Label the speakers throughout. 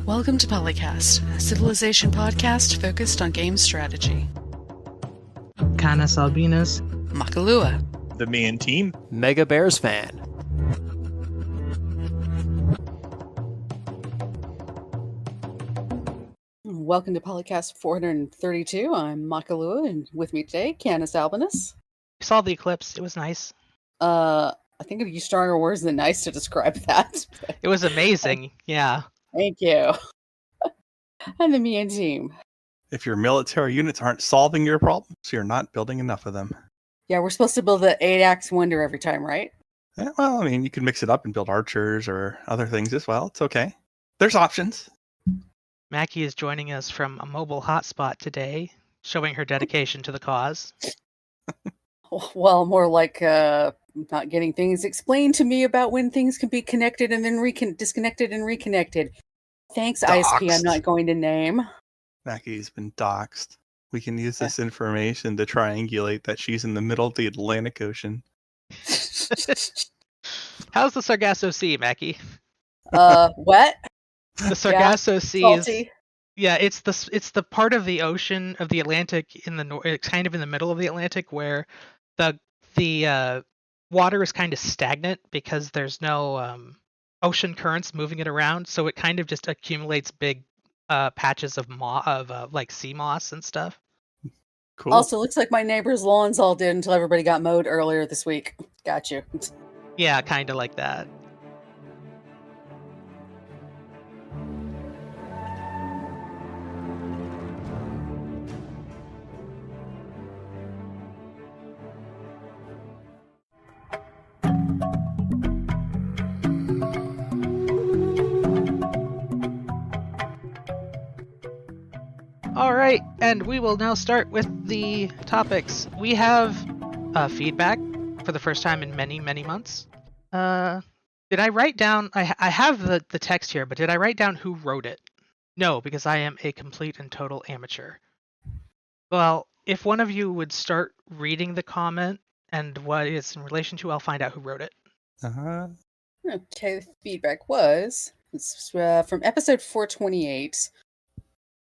Speaker 1: Welcome to PolyCast, a civilization podcast focused on game strategy.
Speaker 2: CanusAlbinus,
Speaker 1: Makahlua,
Speaker 3: TheMeInTeam,
Speaker 4: Mega Bears fan.
Speaker 1: Welcome to PolyCast 432. I'm Makahlua, and with me today, CanusAlbinus.
Speaker 5: I saw the eclipse. It was nice.
Speaker 1: I think I'd use stronger words than nice to describe that.
Speaker 5: It was amazing. Yeah.
Speaker 1: Thank you. And TheMeInTeam.
Speaker 3: if your military units aren't solving your problems, you're not building enough of them.
Speaker 1: Yeah, we're supposed to build the 8-axe wonder every time, right?
Speaker 3: Yeah, well, I mean, you can mix it up and build archers or other things as well. It's okay. There's options.
Speaker 5: Mackie is joining us from a mobile hotspot today, showing her dedication to the cause.
Speaker 1: Well, more like not getting things explained to me about when things can be connected and then disconnected and reconnected. Thanks, ISP, I'm not going to name.
Speaker 3: Mackie's been doxxed. We can use this information to triangulate that she's in the middle of the Atlantic Ocean.
Speaker 5: How's the Sargasso Sea, Mackie?
Speaker 1: What?
Speaker 5: The Sargasso Sea
Speaker 1: Salty.
Speaker 5: is it's the part of the ocean of the Atlantic in the kind of in the middle of the Atlantic where the water is kind of stagnant because there's no ocean currents moving it around, so it kind of just accumulates big patches of like sea moss and stuff.
Speaker 3: Cool.
Speaker 1: Also, looks like my neighbor's lawns all did until everybody got mowed earlier this week. Got you.
Speaker 5: Yeah, kind of like that. All right, and we will now start with the topics. We have feedback for the first time in many, many months. Did I write down... I have the text here, but did I write down who wrote it? No, because I am a complete and total amateur. Well, if one of you would start reading the comment and what it's in relation to, I'll find out who wrote it.
Speaker 3: Uh-huh.
Speaker 1: Okay, the feedback was from episode 428.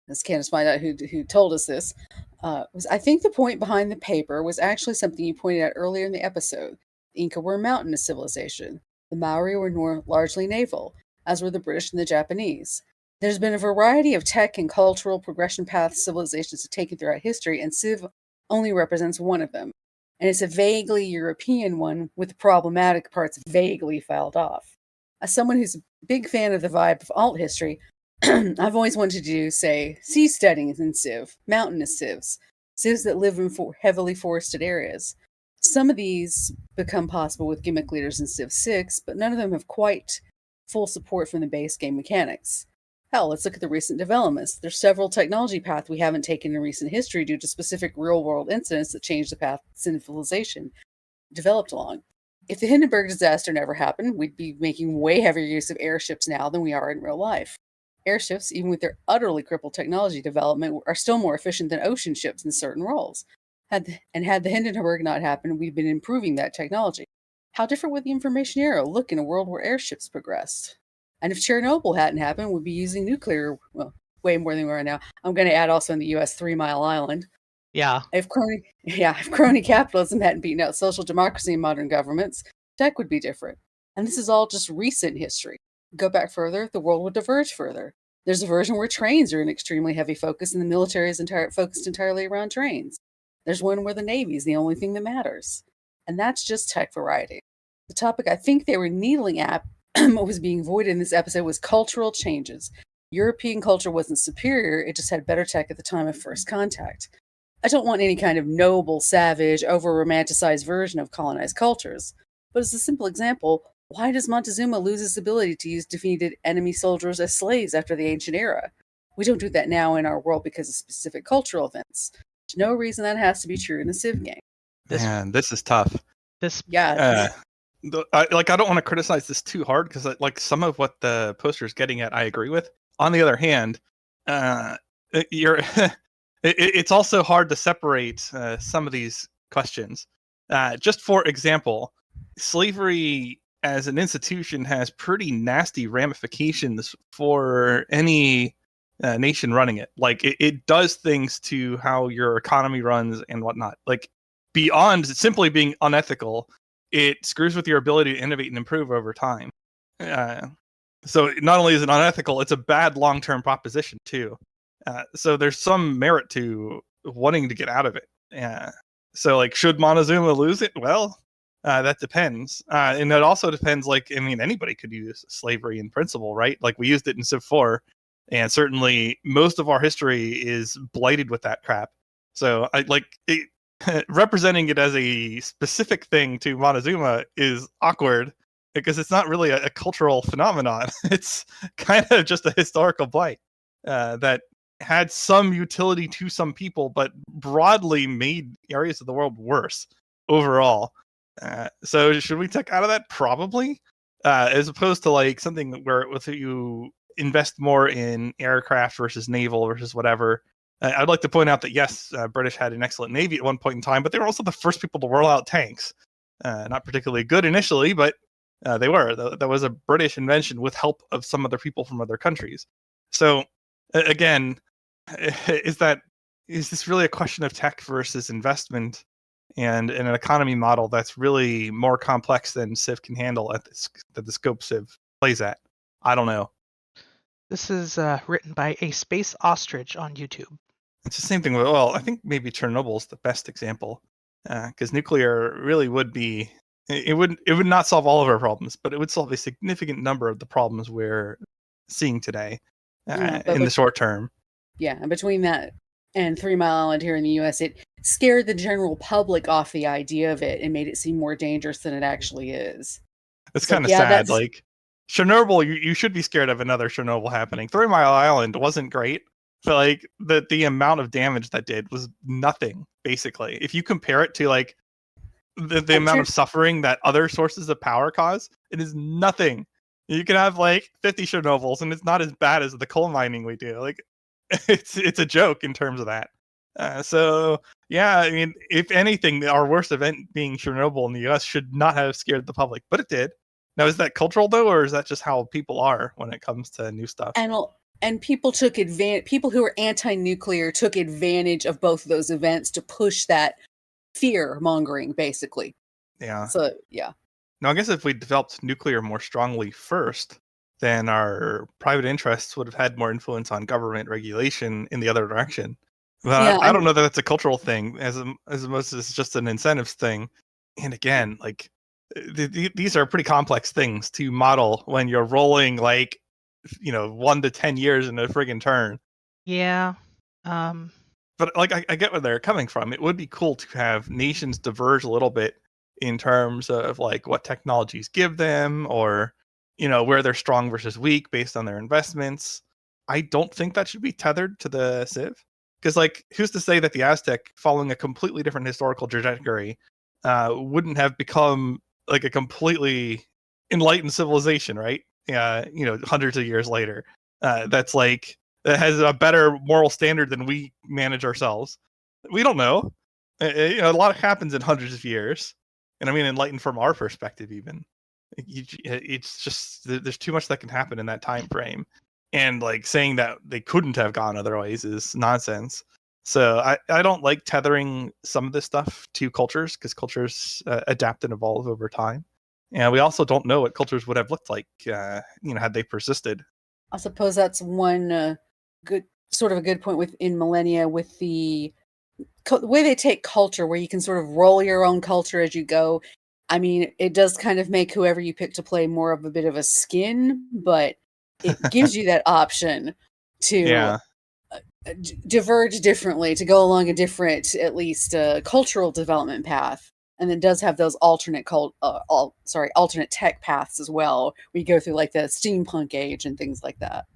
Speaker 1: Let's Candace find out who told us this. I think the point behind the paper was actually something you pointed out earlier in the episode. The Inca were a mountainous civilization. The Maori were largely naval, as were the British and the Japanese. There's been a variety of tech and cultural progression paths civilizations have taken throughout history, and Civ only represents one of them. And it's a vaguely European one with the problematic parts vaguely filed off. As someone who's a big fan of the vibe of alt history, I've always wanted to do, say, sea studies in Civ, mountainous Civs that live in heavily forested areas. Some of these become possible with gimmick leaders in Civ 6, but none of them have quite full support from the base game mechanics. Hell, let's look at the recent developments. There's several technology paths we haven't taken in recent history due to specific real-world incidents that changed the path civilization developed along. If the Hindenburg disaster never happened, we'd be making way heavier use of airships now than we are in real life. Airships, even with their utterly crippled technology development, are still more efficient than ocean ships in certain roles. Had the Hindenburg not happened, we've been improving that technology. How different would the information era look in a world where airships progressed? And if Chernobyl hadn't happened, we'd be using nuclear, well, way more than we are now. I'm going to add also in the U.S. 3 Mile Island.
Speaker 5: Yeah.
Speaker 1: If crony capitalism hadn't beaten out social democracy in modern governments, tech would be different. And this is all just recent history. Go back further, the world would diverge further. There's a version where trains are an extremely heavy focus, and the military is focused entirely around trains. There's one where the Navy is the only thing that matters. And that's just tech variety. The topic I think they were needling at, what was being avoided in this episode, was cultural changes. European culture wasn't superior, it just had better tech at the time of first contact. I don't want any kind of noble, savage, over-romanticized version of colonized cultures. But as a simple example, why does Montezuma lose his ability to use defeated enemy soldiers as slaves after the ancient era? We don't do that now in our world because of specific cultural events. There's no reason that has to be true in a Civ game.
Speaker 3: Man, this is tough.
Speaker 1: Yeah.
Speaker 3: I don't want to criticize this too hard because some of what the poster is getting at, I agree with. On the other hand, it's also hard to separate some of these questions. Just for example, slavery as an institution has pretty nasty ramifications for any nation running it. Like it does things to how your economy runs and whatnot. Like beyond simply being unethical, it screws with your ability to innovate and improve over time. So not only is it unethical, it's a bad long-term proposition too. So there's some merit to wanting to get out of it. So like, should Montezuma lose it? Well, that depends. And it also depends, like, I mean, anybody could use slavery in principle, right? Like we used it in Civ 4, and certainly most of our history is blighted with that crap. So I like it, representing it as a specific thing to Montezuma is awkward because it's not really a cultural phenomenon. It's kind of just a historical blight that had some utility to some people, but broadly made areas of the world worse overall. So should we take out of that? Probably. As opposed to like something where with you invest more in aircraft versus naval versus whatever. I'd like to point out that yes, British had an excellent navy at one point in time, but they were also the first people to roll out tanks. Not particularly good initially, but they were. That was a British invention with help of some other people from other countries. So again, is this really a question of tech versus investment and an economy model that's really more complex than Civ can handle that the scope Civ plays at? I don't know.
Speaker 5: This is written by a space ostrich on YouTube.
Speaker 3: It's the same thing with, well, I think maybe Chernobyl's the best example, because nuclear really would be, it would not solve all of our problems, but it would solve a significant number of the problems we're seeing today in the short term.
Speaker 1: Yeah, and between that and 3 Mile Island here in the U.S., it scared the general public off the idea of it and made it seem more dangerous than it actually is.
Speaker 3: It's kind of sad. Like Chernobyl, you should be scared of another Chernobyl happening. 3 Mile Island wasn't great, but like the amount of damage that did was nothing. Basically, if you compare it to like the amount of suffering that other sources of power cause, it is nothing. You can have like 50 Chernobyls, and it's not as bad as the coal mining we do. Like it's a joke in terms of that. So yeah, I mean, if anything, our worst event being Chernobyl in the U.S. should not have scared the public, but it did. Now, is that cultural though, or is that just how people are when it comes to new stuff?
Speaker 1: And people took advantage. People who were anti-nuclear took advantage of both of those events to push that fear mongering, basically.
Speaker 3: Yeah.
Speaker 1: So yeah.
Speaker 3: Now, I guess if we developed nuclear more strongly first, then our private interests would have had more influence on government regulation in the other direction. But yeah, I don't know that that's a cultural thing, as much as it's just an incentives thing. And again, like these are pretty complex things to model when you're rolling like 1 to 10 years in a friggin' turn.
Speaker 5: Yeah.
Speaker 3: But like I get where they're coming from. It would be cool to have nations diverge a little bit in terms of like what technologies give them, or where they're strong versus weak based on their investments. I don't think that should be tethered to the Civ, because like who's to say that the Aztec, following a completely different historical trajectory, wouldn't have become like a completely enlightened civilization, right? Hundreds of years later, that's like that has a better moral standard than we manage ourselves. We don't know. A lot happens in hundreds of years, and I mean enlightened from our perspective even. It's just there's too much that can happen in that time frame, and like saying that they couldn't have gone otherwise is nonsense. So I don't like tethering some of this stuff to cultures, because cultures adapt and evolve over time, and we also don't know what cultures would have looked like had they persisted.
Speaker 1: I suppose that's one good point within Millennia, with the way they take culture, where you can sort of roll your own culture as you go. I mean, it does kind of make whoever you pick to play more of a bit of a skin, but it gives you that option to diverge differently, to go along a different, at least cultural development path. And then does have those alternate tech paths as well, where you go through like the steampunk age and things like that.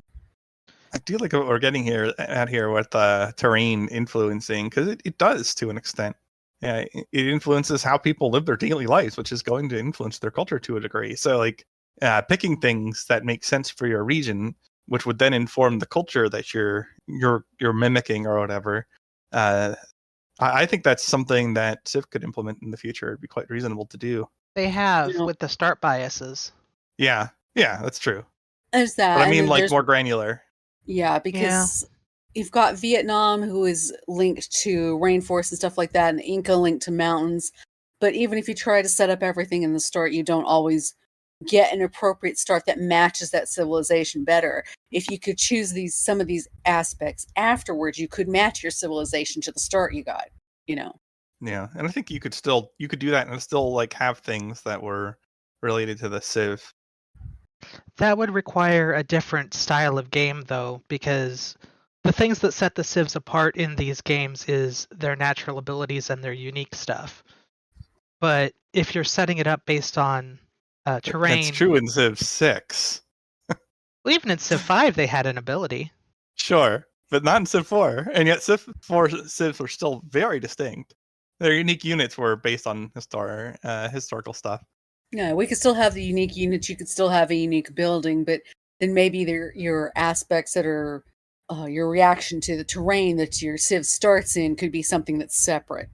Speaker 3: I do like what we're getting at here with terrain influencing, because it does to an extent. Yeah, it influences how people live their daily lives, which is going to influence their culture to a degree. So like picking things that make sense for your region, which would then inform the culture that you're mimicking or whatever. I think that's something that Civ could implement in the future. It'd be quite reasonable to do.
Speaker 5: They have
Speaker 1: You know,
Speaker 5: with the start biases.
Speaker 3: Yeah, that's true.
Speaker 1: there's that,
Speaker 3: But I
Speaker 1: and
Speaker 3: mean,
Speaker 1: then
Speaker 3: like
Speaker 1: there's
Speaker 3: more granular.
Speaker 1: yeah,
Speaker 5: Yeah.
Speaker 1: because you've got Vietnam, who is linked to rainforests and stuff like that, and Inca linked to mountains. But even if you try to set up everything in the start, you don't always get an appropriate start that matches that civilization better. If you could choose some of these aspects afterwards, you could match your civilization to the start you got, you know.
Speaker 3: Yeah, and I think you could do that and still like have things that were related to the Civ.
Speaker 5: That would require a different style of game, though, because the things that set the civs apart in these games is their natural abilities and their unique stuff. But if you're setting it up based on terrain,
Speaker 3: That's true in Civ 6.
Speaker 5: well, even in Civ 5, they had an ability.
Speaker 3: Sure, but not in Civ 4. And yet Civ 4 Civs were still very distinct. Their unique units were based on historical stuff.
Speaker 1: Yeah, we could still have the unique units. You could still have a unique building, but then maybe your aspects that are your reaction to the terrain that your civ starts in could be something that's separate.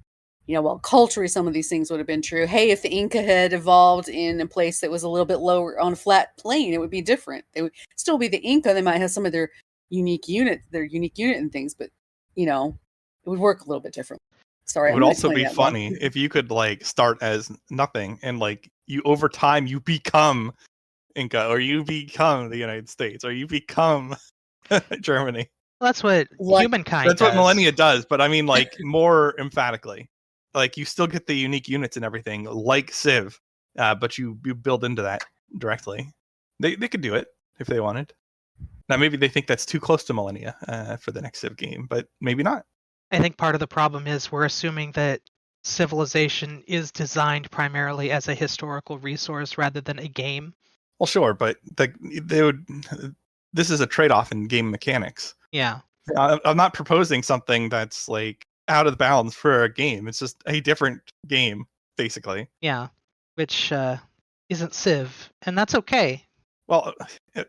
Speaker 1: You know, well, culturally, some of these things would have been true. Hey, if the Inca had evolved in a place that was a little bit lower on a flat plane, it would be different. They would still be the Inca. They might have some of their unique unit and things, but you know, it would work a little bit different. Sorry,
Speaker 3: It
Speaker 1: I'm
Speaker 3: would
Speaker 1: gonna
Speaker 3: also
Speaker 1: explain
Speaker 3: be
Speaker 1: that more.
Speaker 3: funny if you could like start as nothing and like you over time you become Inca or you become the United States or you become Germany.
Speaker 5: Well, that's what
Speaker 1: Like,
Speaker 5: humankind
Speaker 3: That's what
Speaker 5: does.
Speaker 3: Millennia does, but I mean like more emphatically. Like you still get the unique units and everything like Civ, but you build into that directly. They could do it if they wanted. Now maybe they think that's too close to Millennia for the next Civ game, but maybe not.
Speaker 5: I think part of the problem is we're assuming that civilization is designed primarily as a historical resource rather than a game.
Speaker 3: Well, sure, but they would. This is a trade-off in game mechanics.
Speaker 5: Yeah.
Speaker 3: I'm not proposing something that's like out of bounds for a game. It's just a different game, basically.
Speaker 5: Yeah. Which isn't Civ, and that's okay.
Speaker 3: Well,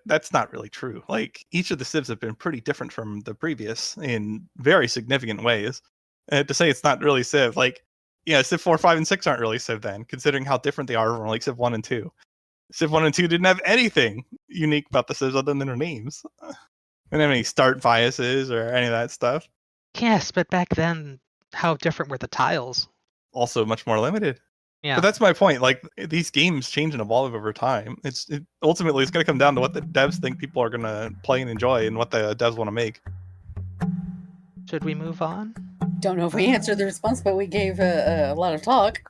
Speaker 3: that's not really true. Like each of the Civs have been pretty different from the previous in very significant ways. To say it's not really Civ, like yeah, Civ 4, 5, and 6 aren't really Civ then, considering how different they are from like Civ 1 and 2. Civ 1 and 2 didn't have anything unique about the Civs other than their names. They didn't have any start biases or any of that stuff.
Speaker 5: Yes, but back then, how different were the tiles?
Speaker 3: Also much more limited.
Speaker 5: Yeah.
Speaker 3: But that's my point. Like these games change and evolve over time. Ultimately it's going to come down to what the devs think people are going to play and enjoy, and what the devs want to make.
Speaker 5: Should we move on?
Speaker 1: don't know if we answered the response, but we gave a lot of talk.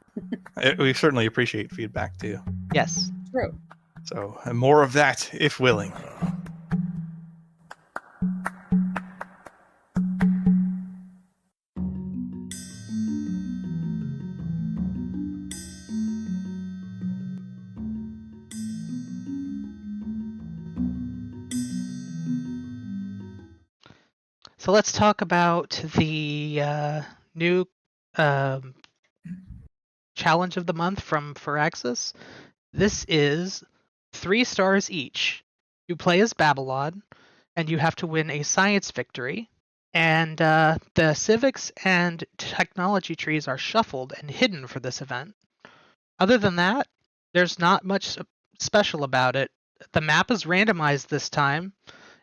Speaker 3: We certainly appreciate feedback too.
Speaker 5: Yes.
Speaker 1: True.
Speaker 3: So more of that, if willing.
Speaker 5: So let's talk about the new challenge of the month from Firaxis. This is 3 stars each. You play as Babylon, and you have to win a science victory. And the civics and technology trees are shuffled and hidden for this event. Other than that, there's not much special about it. The map is randomized this time,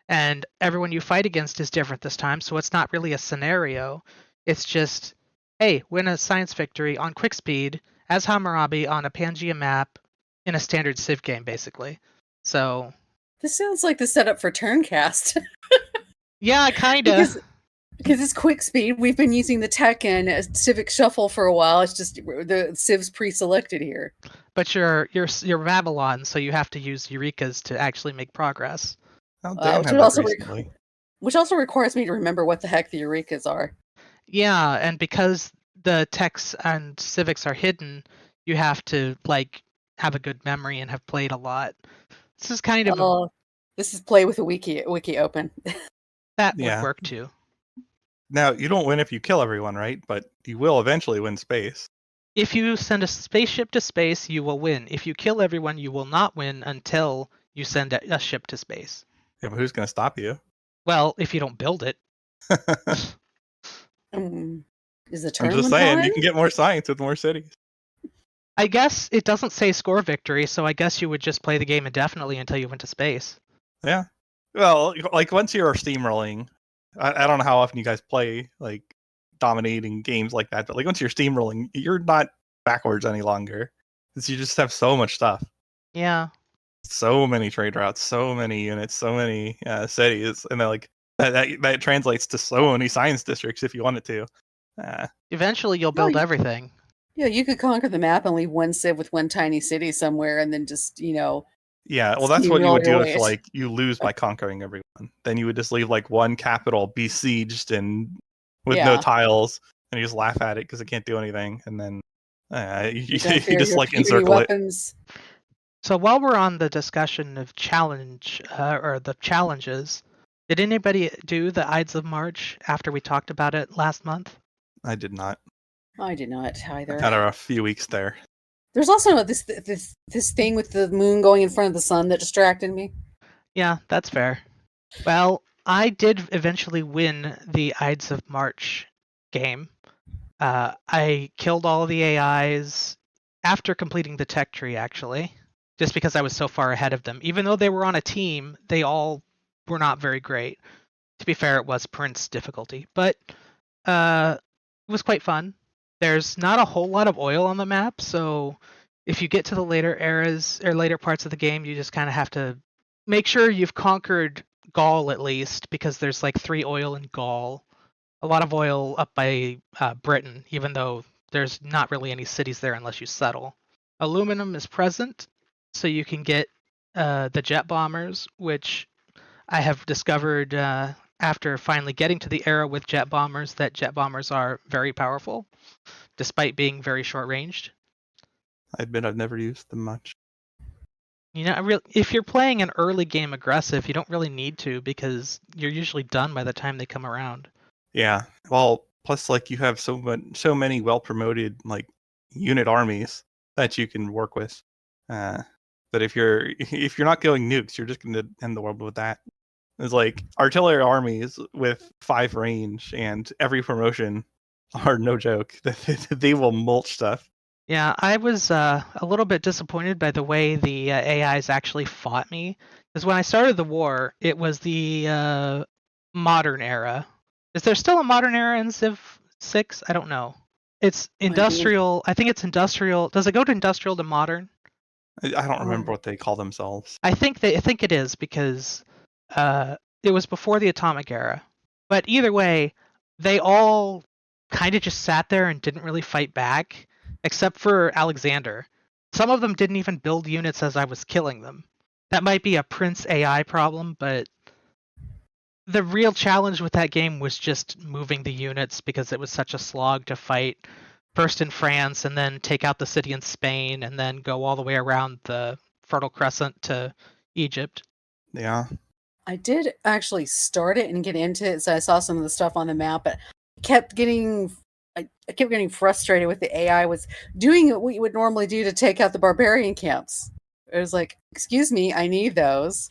Speaker 5: and everyone you fight against is different this time, so it's not really a scenario. It's just, hey, win a science victory on quick speed as Hammurabi on a Pangea map in a standard Civ game, basically. So
Speaker 1: This sounds like the setup for Turncast.
Speaker 5: yeah, kinda.
Speaker 1: Because it's quick speed. We've been using the tech and Civic Shuffle for a while. It's just the Civ's pre-selected here.
Speaker 5: But you're Babylon, so you have to use Eurekas to actually make progress.
Speaker 3: How damn
Speaker 1: which
Speaker 3: have
Speaker 1: would
Speaker 3: that
Speaker 1: also
Speaker 3: recently.
Speaker 1: Which also requires me to remember what the heck the Eurekas are.
Speaker 5: Yeah, and because the techs and civics are hidden, you have to like have a good memory and have played a lot. This is kind of
Speaker 1: this is play with a wiki open.
Speaker 5: that
Speaker 3: Yeah.
Speaker 5: would work too.
Speaker 3: Now, you don't win if you kill everyone, right? But you will eventually win space.
Speaker 5: If you send a spaceship to space, you will win. If you kill everyone, you will not win until you send a ship to space.
Speaker 3: Yeah, but who's going to stop you?
Speaker 5: Well, if you don't build it.
Speaker 1: Is the
Speaker 3: I'm
Speaker 1: tournament
Speaker 3: just saying,
Speaker 1: on?
Speaker 3: you can get more science with more cities.
Speaker 5: I guess it doesn't say score victory, so I guess you would just play the game indefinitely until you went to space.
Speaker 3: Yeah. Well, like once you're steamrolling, I don't know how often you guys play like dominating games like that, but like once you're steamrolling, you're not backwards any longer. Because you just have so much stuff.
Speaker 5: Yeah.
Speaker 3: So many trade routes, so many units, so many cities, and then like that translates to so many science districts if you wanted to.
Speaker 5: Eventually, you'll
Speaker 1: No,
Speaker 5: build
Speaker 1: you-
Speaker 5: everything.
Speaker 1: Yeah, you could conquer the map and leave one civ with one tiny city somewhere, and then just
Speaker 3: Yeah, well, that's what you would
Speaker 1: steamroll your
Speaker 3: do
Speaker 1: way.
Speaker 3: if like you lose by conquering everyone. Then you would just leave like one capital besieged and with no
Speaker 1: Yeah.
Speaker 3: tiles, and you just laugh at it because it can't do anything, and then you
Speaker 1: You don't fear
Speaker 3: just
Speaker 1: your
Speaker 3: like
Speaker 1: puny
Speaker 3: encircle it.
Speaker 1: weapons.
Speaker 5: So while we're on the discussion of or the challenges, did anybody do the Ides of March after we talked about it last month?
Speaker 3: I did not.
Speaker 1: I did not
Speaker 3: I
Speaker 1: either.
Speaker 3: had a few weeks there.
Speaker 1: There's also this thing with the moon going in front of the sun that distracted me.
Speaker 5: Yeah, that's fair. Well, I did eventually win the Ides of March game. I killed all of the AIs after completing the tech tree, actually, just because I was so far ahead of them. Even though they were on a team, they all were not very great. To be fair, it was Prince difficulty, but it was quite fun. There's not a whole lot of oil on the map, so if you get to the later eras or later parts of the game, you just kind of have to make sure you've conquered Gaul at least, because there's like 3 oil in Gaul. A lot of oil up by Britain, even though there's not really any cities there unless you settle. Aluminum is present, so you can get the jet bombers, which I have discovered after finally getting to the era with jet bombers that jet bombers are very powerful, despite being very short-ranged.
Speaker 3: I admit I've never used them much.
Speaker 5: You know, if you're playing an early game aggressive, you don't really need to because you're usually done by the time they come around.
Speaker 3: Yeah. Well, plus like you have so many well promoted like unit armies that you can work with. But if you're not going nukes, you're just going to end the world with that. It's like artillery armies with 5 range and every promotion are no joke. They will mulch stuff.
Speaker 5: Yeah, I was a little bit disappointed by the way the AIs actually fought me. Because when I started the war, it was the modern era. Is there still a modern era in Civ 6? I don't know. It's industrial. I think it's industrial. Does it go to industrial to modern?
Speaker 3: I don't remember what they call themselves.
Speaker 5: I think it is because it was before the atomic era. But either way, they all kind of just sat there and didn't really fight back, except for Alexander. Some of them didn't even build units as I was killing them. That might be a Prince AI problem, but the real challenge with that game was just moving the units because it was such a slog to fight first in France and then take out the city in Spain and then go all the way around the Fertile Crescent to Egypt.
Speaker 3: Yeah.
Speaker 1: I did actually start it and get into it, so I saw some of the stuff on the map, but I kept getting frustrated with the AI was doing what you would normally do to take out the barbarian camps. It was like, excuse me, I need those.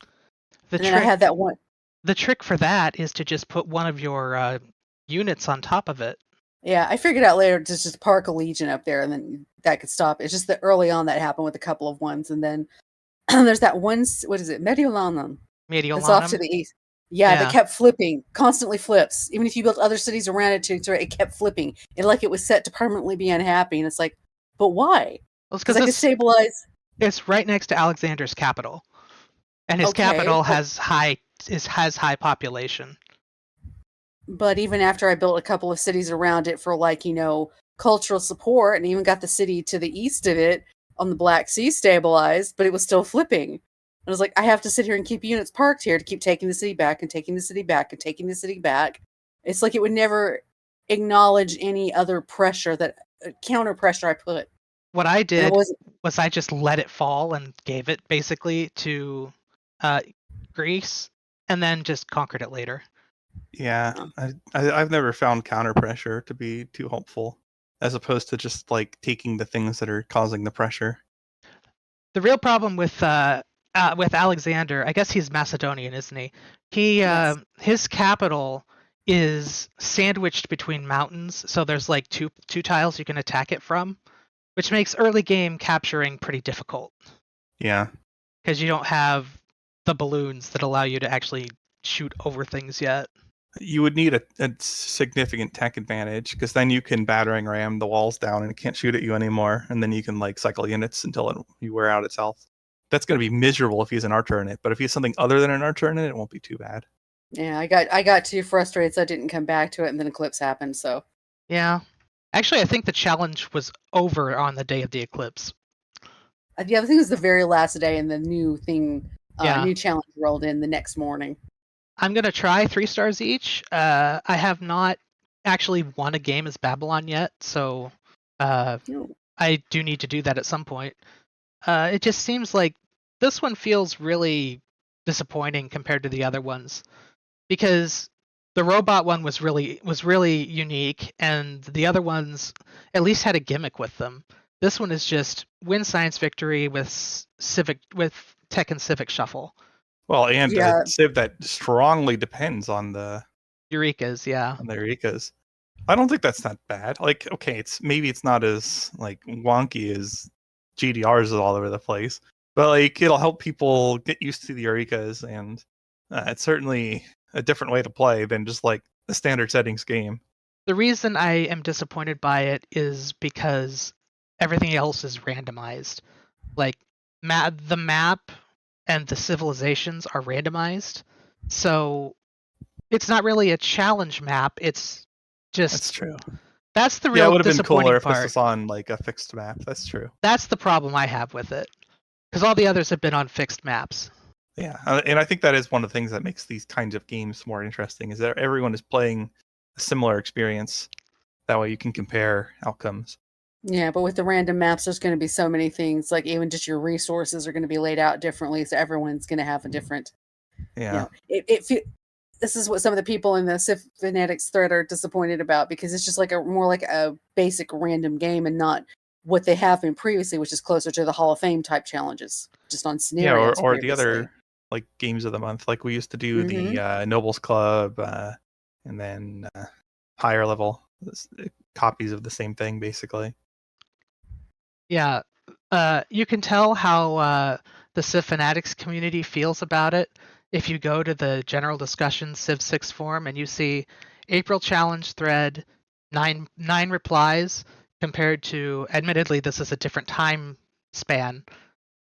Speaker 1: And then I had that one.
Speaker 5: The trick for that is to just put one of your units on top of it.
Speaker 1: Yeah, I figured out later to just park a legion up there, and then that could stop. It's just that early on that happened with a couple of ones, and then there's that one. What is it? Mediolanum. It's off to the east. Yeah, that kept flipping, constantly flips. Even if you built other cities around it, it kept flipping. It like it was set to permanently be unhappy, and it's like, but why?
Speaker 5: Well, it's because
Speaker 1: I could stabilize.
Speaker 5: It's right next to Alexander's capital, and his capital has high population.
Speaker 1: But even after I built a couple of cities around it for cultural support, and even got the city to the east of it on the Black Sea stabilized, but it was still flipping. I was like, I have to sit here and keep units parked here to keep taking the city back and taking the city back and taking the city back. It's like it would never acknowledge any other pressure counter pressure I put.
Speaker 5: What I did was I just let it fall and gave it basically to Greece and then just conquered it later.
Speaker 3: Yeah, I've never found counter pressure to be too helpful, as opposed to just like taking the things that are causing the pressure.
Speaker 5: The real problem with Alexander, I guess he's Macedonian, isn't he? Yes. His capital is sandwiched between mountains, so there's like two tiles you can attack it from, which makes early game capturing pretty difficult
Speaker 3: Yeah.
Speaker 5: because you don't have the balloons that allow you to actually shoot over things yet.
Speaker 3: You would need a significant tech advantage because then you can battering ram the walls down and it can't shoot at you anymore, and then you can like cycle units until you wear out its health. That's going to be miserable if he's an archer in it, but if he's something other than an archer in it, it won't be too bad.
Speaker 1: Yeah, I got too frustrated, so I didn't come back to it, and then eclipse happened. So
Speaker 5: Yeah. Actually, I think the challenge was over on the day of the eclipse.
Speaker 1: yeah, I think it was the very last day, and the new thing,
Speaker 5: Yeah.
Speaker 1: new challenge rolled in the next morning.
Speaker 5: I'm going to try 3 stars each. I have not actually won a game as Babylon yet, so I do need to do that at some point. It just seems like this one feels really disappointing compared to the other ones, because the robot one was really unique, and the other ones at least had a gimmick with them. This one is just win science victory with tech and civic shuffle.
Speaker 3: Well, and a civ that strongly depends on the
Speaker 5: Eurekas, yeah.
Speaker 3: On the Eurekas. I don't think that's not bad. Like, okay, it's not as like wonky as GDRs all over the place, but like it'll help people get used to the Eurekas, and it's certainly a different way to play than just like the standard settings game.
Speaker 5: The reason I am disappointed by it is because everything else is randomized. Like the map and the civilizations are randomized, so it's not really a challenge map. It's just
Speaker 3: That's true.
Speaker 5: That's the real
Speaker 3: it would have been cooler if
Speaker 5: part.
Speaker 3: this was on like a fixed map. That's true.
Speaker 5: That's the problem I have with it, because all the others have been on fixed maps.
Speaker 3: Yeah, and I think that is one of the things that makes these kinds of games more interesting, is that everyone is playing a similar experience. That way you can compare outcomes.
Speaker 1: Yeah, but with the random maps, there's going to be so many things. Like even just your resources are going to be laid out differently, so everyone's going to have a different.
Speaker 3: Yeah.
Speaker 1: This is what some of the people in the Civ Fanatics thread are disappointed about, because it's just like more like a basic random game and not what they have been previously, which is closer to the Hall of Fame type challenges, just on scenarios.
Speaker 3: Yeah, or the other like games of the month, like we used to do the Nobles Club, and then higher level copies of the same thing, basically.
Speaker 5: Yeah, you can tell how the Civ Fanatics community feels about it if you go to the general discussion Civ 6 forum and you see April challenge thread, 9 replies, compared to, admittedly, this is a different time span,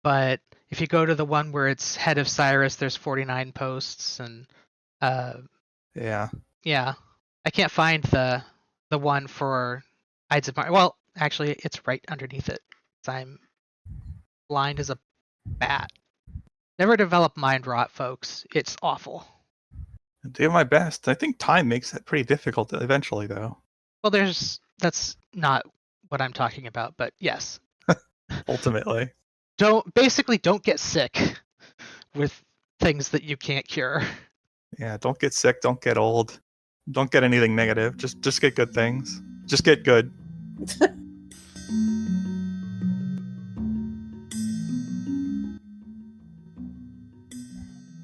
Speaker 5: but if you go to the one where it's Head of Cyrus, there's 49 posts, and
Speaker 3: yeah,
Speaker 5: I can't find the one for Ides of March. Well, actually, it's right underneath it. I'm blind as a bat. Never develop mind rot, folks. It's awful.
Speaker 3: I do my best. I think time makes it pretty difficult eventually, though.
Speaker 5: Well, that's not what I'm talking about, but yes.
Speaker 3: Ultimately.
Speaker 5: Don't get sick with things that you can't cure.
Speaker 3: Yeah, don't get sick, don't get old. Don't get anything negative. Just get good things. Just get good.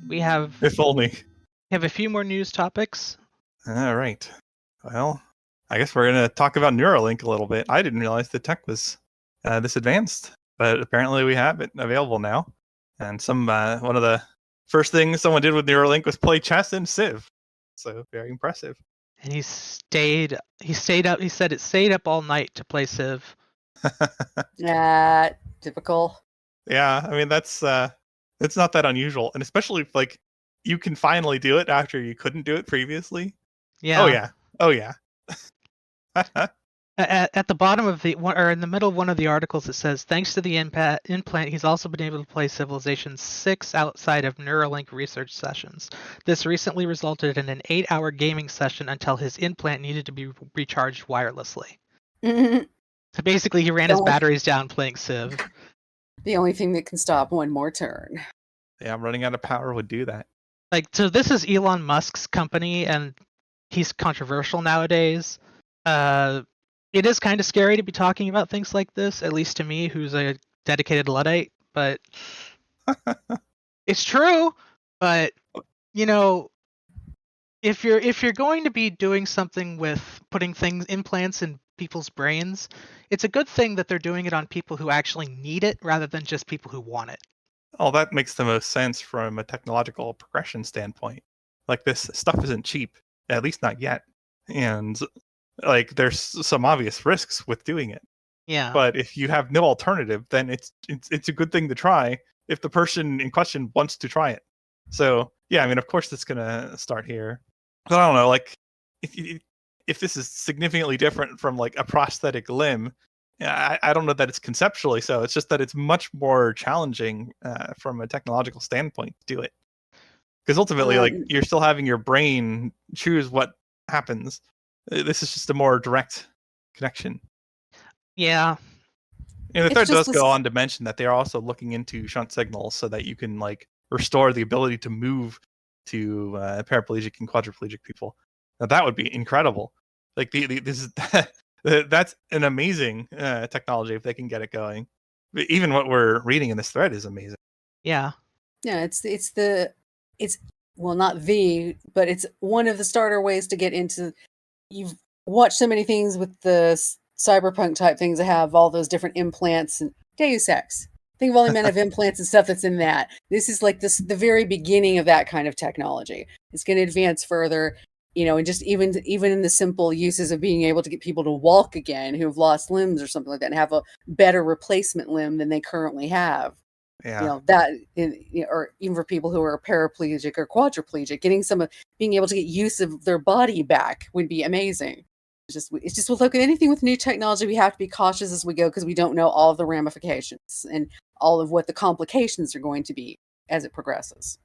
Speaker 5: We have
Speaker 3: If only.
Speaker 5: have a few more news topics.
Speaker 3: All right. Well, I guess we're going to talk about Neuralink a little bit. I didn't realize the tech was this advanced, but apparently we have it available now. And one of the first things someone did with Neuralink was play chess in Civ. So very impressive.
Speaker 5: And he stayed up. He said it stayed up all night to play Civ.
Speaker 1: Yeah, typical.
Speaker 3: Yeah, I mean that's it's not that unusual, and especially if like you can finally do it after you couldn't do it previously.
Speaker 5: Yeah.
Speaker 3: Oh yeah.
Speaker 5: At the bottom of or in the middle of one of the articles, it says, thanks to the implant, he's also been able to play Civilization 6 outside of Neuralink research sessions. This recently resulted in an 8-hour gaming session until his implant needed to be recharged wirelessly. So basically, he ran his batteries down playing Civ.
Speaker 1: The only thing that can stop one more turn.
Speaker 3: Yeah, running out of power would do that.
Speaker 5: So this is Elon Musk's company, and he's controversial nowadays. It is kind of scary to be talking about things like this, at least to me, who's a dedicated Luddite, but it's true. But, if you're going to be doing something with putting implants in people's brains, it's a good thing that they're doing it on people who actually need it rather than just people who want it.
Speaker 3: Oh, that makes the most sense from a technological progression standpoint. Like, this stuff isn't cheap, at least not yet. And like, there's some obvious risks with doing it.
Speaker 5: Yeah.
Speaker 3: But if you have no alternative, then it's a good thing to try if the person in question wants to try it. So yeah, I mean, of course it's gonna start here. But I don't know, like, if this is significantly different from like a prosthetic limb, I don't know that it's conceptually so. It's just that it's much more challenging from a technological standpoint to do it. Because ultimately, like, you're still having your brain choose what happens. This is just a more direct connection.
Speaker 5: Yeah.
Speaker 3: And the
Speaker 1: It's
Speaker 3: thread
Speaker 1: just
Speaker 3: does go on to mention that they are also looking into shunt signals so that you can like restore the ability to move to paraplegic and quadriplegic people. Now that would be incredible. Like this is that's an amazing technology if they can get it going. But even what we're reading in this thread is amazing.
Speaker 5: Yeah.
Speaker 1: Yeah, it's well, not but it's one of the starter ways to get into. You've watched so many things with the cyberpunk type things that have all those different implants and Deus Ex. Think of all the amount of implants and stuff that's in that. This is like the very beginning of that kind of technology. It's going to advance further, and just even in the simple uses of being able to get people to walk again who have lost limbs or something like that, and have a better replacement limb than they currently have.
Speaker 3: Yeah.
Speaker 1: Or even for people who are paraplegic or quadriplegic, being able to get use of their body back would be amazing. It's just with look at anything with new technology, we have to be cautious as we go because we don't know all of the ramifications and all of what the complications are going to be as it progresses.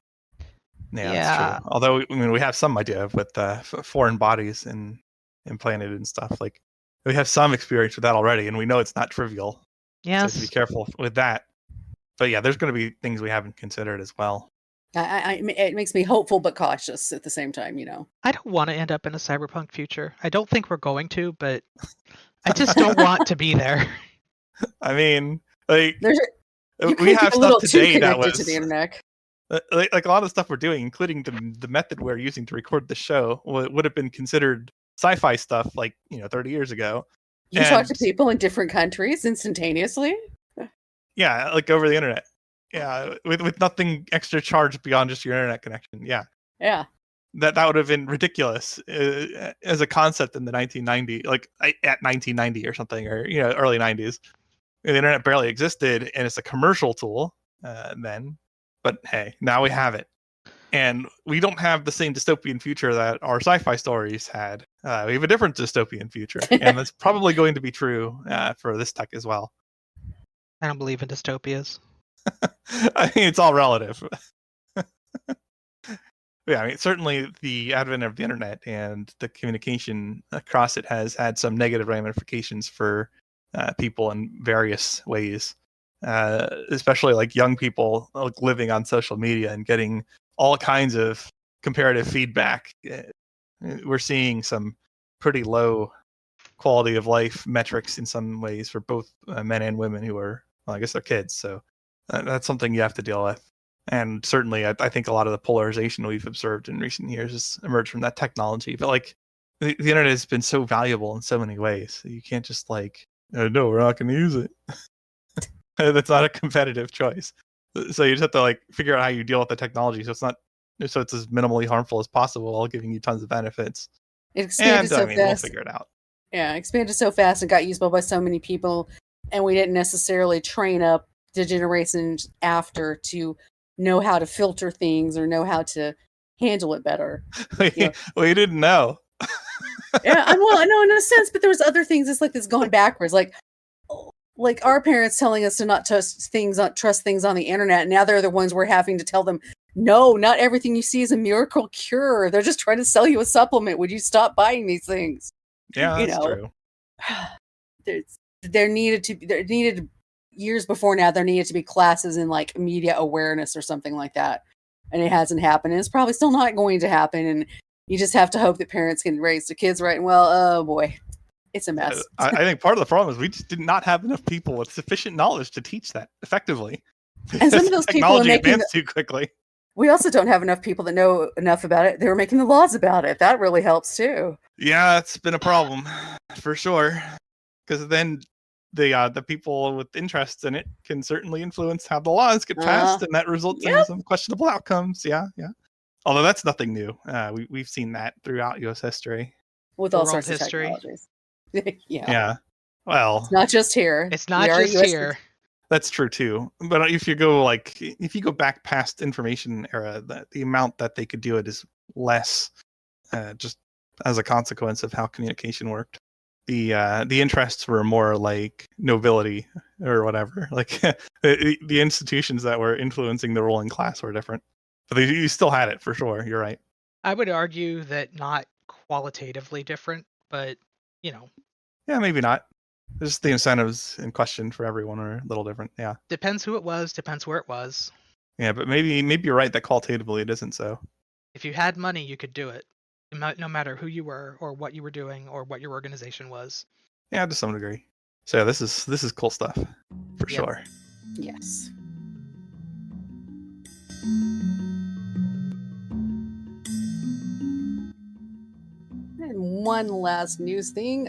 Speaker 3: Yeah, that's true. Although, I mean, we have some idea of with foreign bodies and implanted and stuff. Like, we have some experience with that already, and we know it's not trivial.
Speaker 5: Yes.
Speaker 3: So to be careful with that. But yeah, there's going to be things we haven't considered as well.
Speaker 1: It makes me hopeful but cautious at the same time,
Speaker 5: I don't want to end up in a cyberpunk future. I don't think we're going to, but I just don't want to be there.
Speaker 3: I mean, like,
Speaker 1: you
Speaker 3: we have
Speaker 1: a little
Speaker 3: stuff
Speaker 1: too
Speaker 3: today that
Speaker 1: connected
Speaker 3: was
Speaker 1: to the internet.
Speaker 3: Like a lot of the stuff we're doing, including the method we're using to record the show, would have been considered sci-fi stuff like 30 years ago.
Speaker 1: You talk to people in different countries instantaneously.
Speaker 3: Yeah, like over the internet. Yeah, with nothing extra charged beyond just your internet connection. Yeah.
Speaker 1: Yeah.
Speaker 3: That would have been ridiculous as a concept in the 1990s, like at 1990 or something, or early 90s. The internet barely existed, and it's a commercial tool then. But hey, now we have it, and we don't have the same dystopian future that our sci-fi stories had. We have a different dystopian future, and that's probably going to be true for this tech as well.
Speaker 5: I don't believe in dystopias.
Speaker 3: I mean, it's all relative. Yeah, I mean, certainly the advent of the internet and the communication across it has had some negative ramifications for people in various ways, especially like young people like living on social media and getting all kinds of comparative feedback. We're seeing some pretty low quality of life metrics in some ways for both men and women who are, well, I guess they're kids. So that's something you have to deal with. And certainly, I think a lot of the polarization we've observed in recent years has emerged from that technology. But like, the internet has been so valuable in so many ways. You can't just like, no, we're not going to use it. That's not a competitive choice. So you just have to like figure out how you deal with the technology, so it's as minimally harmful as possible, while giving you tons of benefits.
Speaker 1: It expanded so fast.
Speaker 3: We'll figure it out.
Speaker 1: Yeah, it expanded so fast and got used by so many people, and we didn't necessarily train up the generations after to know how to filter things or know how to handle it better.
Speaker 3: Well, you didn't know.
Speaker 1: Yeah, I know in a sense, but there was other things. It's like this going backwards, like our parents telling us to not trust things on the internet. And now they're the ones we're having to tell them, no, not everything you see is a miracle cure. They're just trying to sell you a supplement. Would you stop buying these things?
Speaker 3: Yeah, that's true.
Speaker 1: There needed years before now, there needed to be classes in like media awareness or something like that. And it hasn't happened. And it's probably still not going to happen. And you just have to hope that parents can raise their kids right. And well, oh boy, it's a mess.
Speaker 3: I think part of the problem is we just did not have enough people with sufficient knowledge to teach that effectively.
Speaker 1: And some of those people
Speaker 3: advanced too quickly.
Speaker 1: We also don't have enough people that know enough about it. They were making the laws about it. That really helps too.
Speaker 3: Yeah, it's been a problem for sure. Because then the people with interest in it can certainly influence how the laws get passed, and that results in
Speaker 1: Yep.
Speaker 3: some questionable outcomes. Yeah. Although that's nothing new. We've seen that throughout U.S. history.
Speaker 1: With all
Speaker 5: World
Speaker 1: sorts
Speaker 5: history.
Speaker 1: of technologies.
Speaker 3: Yeah. Well,
Speaker 1: it's not just here.
Speaker 5: It's not
Speaker 1: We are
Speaker 5: just
Speaker 1: US
Speaker 5: here.
Speaker 3: that's true too. But if you go back past information era, the amount that they could do it is less, just as a consequence of how communication worked. The interests were more like nobility or whatever. Like the institutions that were influencing the ruling class were different. But you still had it for sure. You're right.
Speaker 5: I would argue that not qualitatively different, but
Speaker 3: Yeah, maybe not. Just the incentives in question for everyone are a little different. Yeah.
Speaker 5: depends who it was, depends where it was.
Speaker 3: Yeah, but maybe you're right that qualitatively it isn't so.
Speaker 5: If you had money, you could do it, no matter who you were or what you were doing or what your organization was.
Speaker 3: Yeah, to some degree. So yeah, this is cool stuff for
Speaker 5: Yep.
Speaker 3: sure.
Speaker 1: Yes. And one last news thing.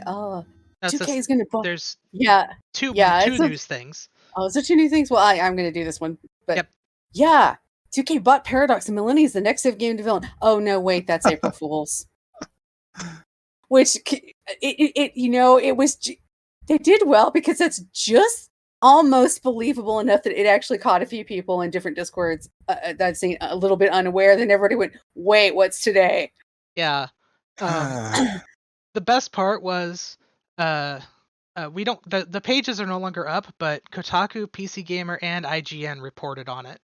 Speaker 5: That's
Speaker 1: 2K is going to
Speaker 5: There's
Speaker 1: Yeah.
Speaker 5: two
Speaker 1: Yeah, it's
Speaker 5: news things.
Speaker 1: Oh, is there two new things? Well, I'm going to do this one. But
Speaker 5: Yep.
Speaker 1: yeah, 2K bought Paradox and Millennia is the next of game development. Oh no, wait, that's April Fools. Which it was they did well because that's just almost believable enough that it actually caught a few people in different Discords that I've seen a little bit unaware. Then everybody went, "Wait, what's today?"
Speaker 5: Yeah. The best part was we don't the pages are no longer up, but Kotaku, PC Gamer, and IGN reported on it.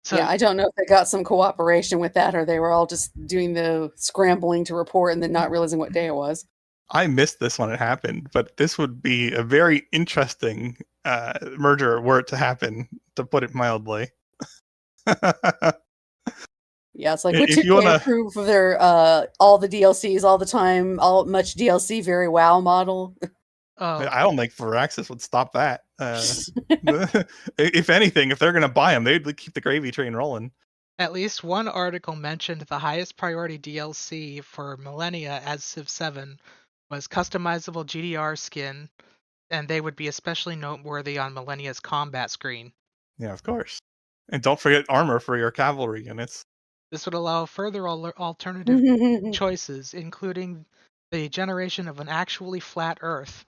Speaker 5: So
Speaker 1: yeah, I don't know if they got some cooperation with that or they were all just doing the scrambling to report and then not realizing what day it was.
Speaker 3: I missed this when it happened, but this would be a very interesting merger were it to happen, to put it mildly.
Speaker 1: Yeah, it's like
Speaker 3: If
Speaker 1: would
Speaker 3: you
Speaker 1: 2K
Speaker 3: wanna-
Speaker 1: approve of their all the DLCs all the time, all much DLC, very WoW model.
Speaker 3: I don't think Firaxis would stop that. If anything, if they're going to buy them, they'd keep the gravy train rolling.
Speaker 5: at least one article mentioned the highest priority DLC for Millennia as Civ 7 was customizable GDR skin, and they would be especially noteworthy on Millennia's combat screen.
Speaker 3: Yeah, of course. And don't forget armor for your cavalry units.
Speaker 5: This would allow further alternative choices, including the generation of an actually flat Earth.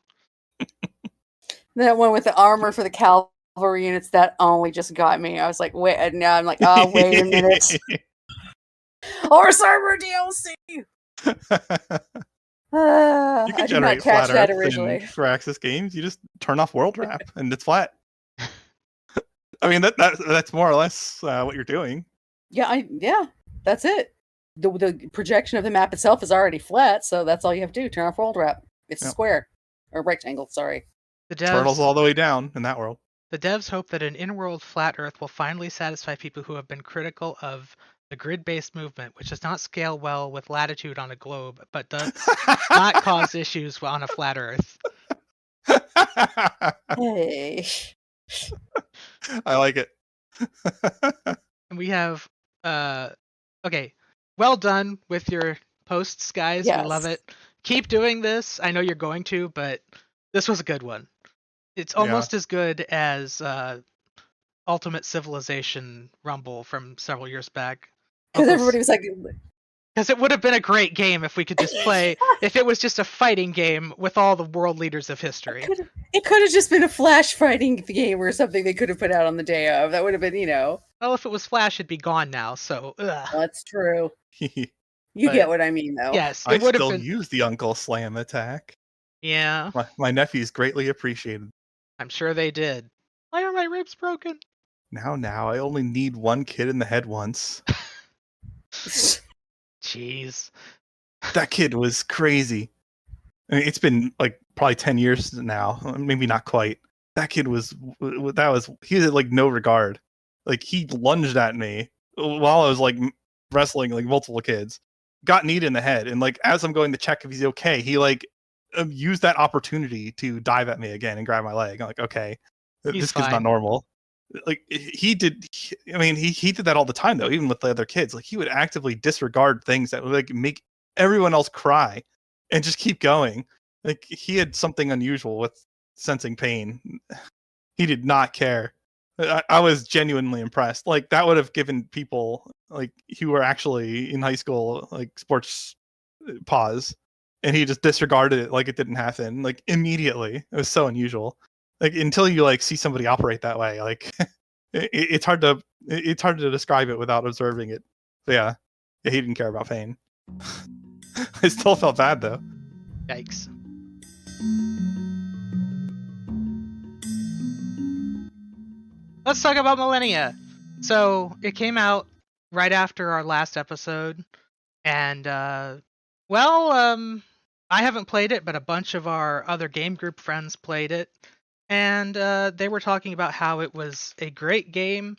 Speaker 1: That one with the armor for the cavalry units, that only just got me. I was like, wait, and now I'm like, oh, wait a minute. Or server DLC.
Speaker 3: You can
Speaker 1: I did not
Speaker 3: generate
Speaker 1: catch
Speaker 3: flat
Speaker 1: that
Speaker 3: Earth
Speaker 1: originally.
Speaker 3: in Firaxis games. You just turn off world wrap and it's flat. I mean, that's more or less what you're doing.
Speaker 1: Yeah, that's it. The projection of the map itself is already flat, so that's all you have to do. Turn off world wrap. It's a
Speaker 3: Yep.
Speaker 1: square or rectangle. Sorry.
Speaker 5: The
Speaker 3: Turtles
Speaker 5: devs,
Speaker 3: all the way down in that world.
Speaker 5: the devs hope that an in-world flat Earth will finally satisfy people who have been critical of the grid-based movement, which does not scale well with latitude on a globe, but does not cause issues on a flat Earth.
Speaker 1: Hey.
Speaker 3: I like it.
Speaker 5: And we have okay, well done with your posts, guys. We love
Speaker 1: Yes.
Speaker 5: it. Keep doing this. I know you're going to, but this was a good one. It's almost as good as Ultimate Civilization Rumble from several years back.
Speaker 1: Because everybody was like,
Speaker 5: Because it would have been a great game if we could just play, if it was just a fighting game with all the world leaders of history.
Speaker 1: it could have just been a Flash fighting game or something they could have put out on the day of. That would have been,
Speaker 5: Well, if it was Flash, it'd be gone now, so ugh.
Speaker 1: That's true. You
Speaker 5: But-
Speaker 1: get what I mean, though.
Speaker 5: Yes,
Speaker 3: I
Speaker 5: it would have
Speaker 3: still
Speaker 5: been.
Speaker 3: use the Uncle Slam attack.
Speaker 5: Yeah,
Speaker 3: My nephews greatly appreciated.
Speaker 5: I'm sure they did. Why are my ribs broken?
Speaker 3: Now, I only need one kid in the head once.
Speaker 5: Jeez.
Speaker 3: That kid was crazy. I mean, it's been like probably 10 years now, maybe not quite. That kid he had like no regard. Like he lunged at me while I was like wrestling like multiple kids, got kneed in the head, and like as I'm going to check if he's okay, he like used that opportunity to dive at me again and grab my leg. I'm like, okay, this kid's not
Speaker 5: fine.
Speaker 3: normal. Like he did that all the time though, even with the other kids. Like he would actively disregard things that would like make everyone else cry and just keep going. Like, he had something unusual with sensing pain. He did not care. I was genuinely impressed. Like, that would have given people like who were actually in high school like sports pause, and he just disregarded it like it didn't happen, like immediately. It was so unusual. Like, until you like see somebody operate that way, like it's hard to describe it without observing it. So yeah, he didn't care about pain. I still felt bad though.
Speaker 5: Yikes. Let's talk about Millennia. So it came out right after our last episode, and I haven't played it, but a bunch of our other game group friends played it, and they were talking about how it was a great game,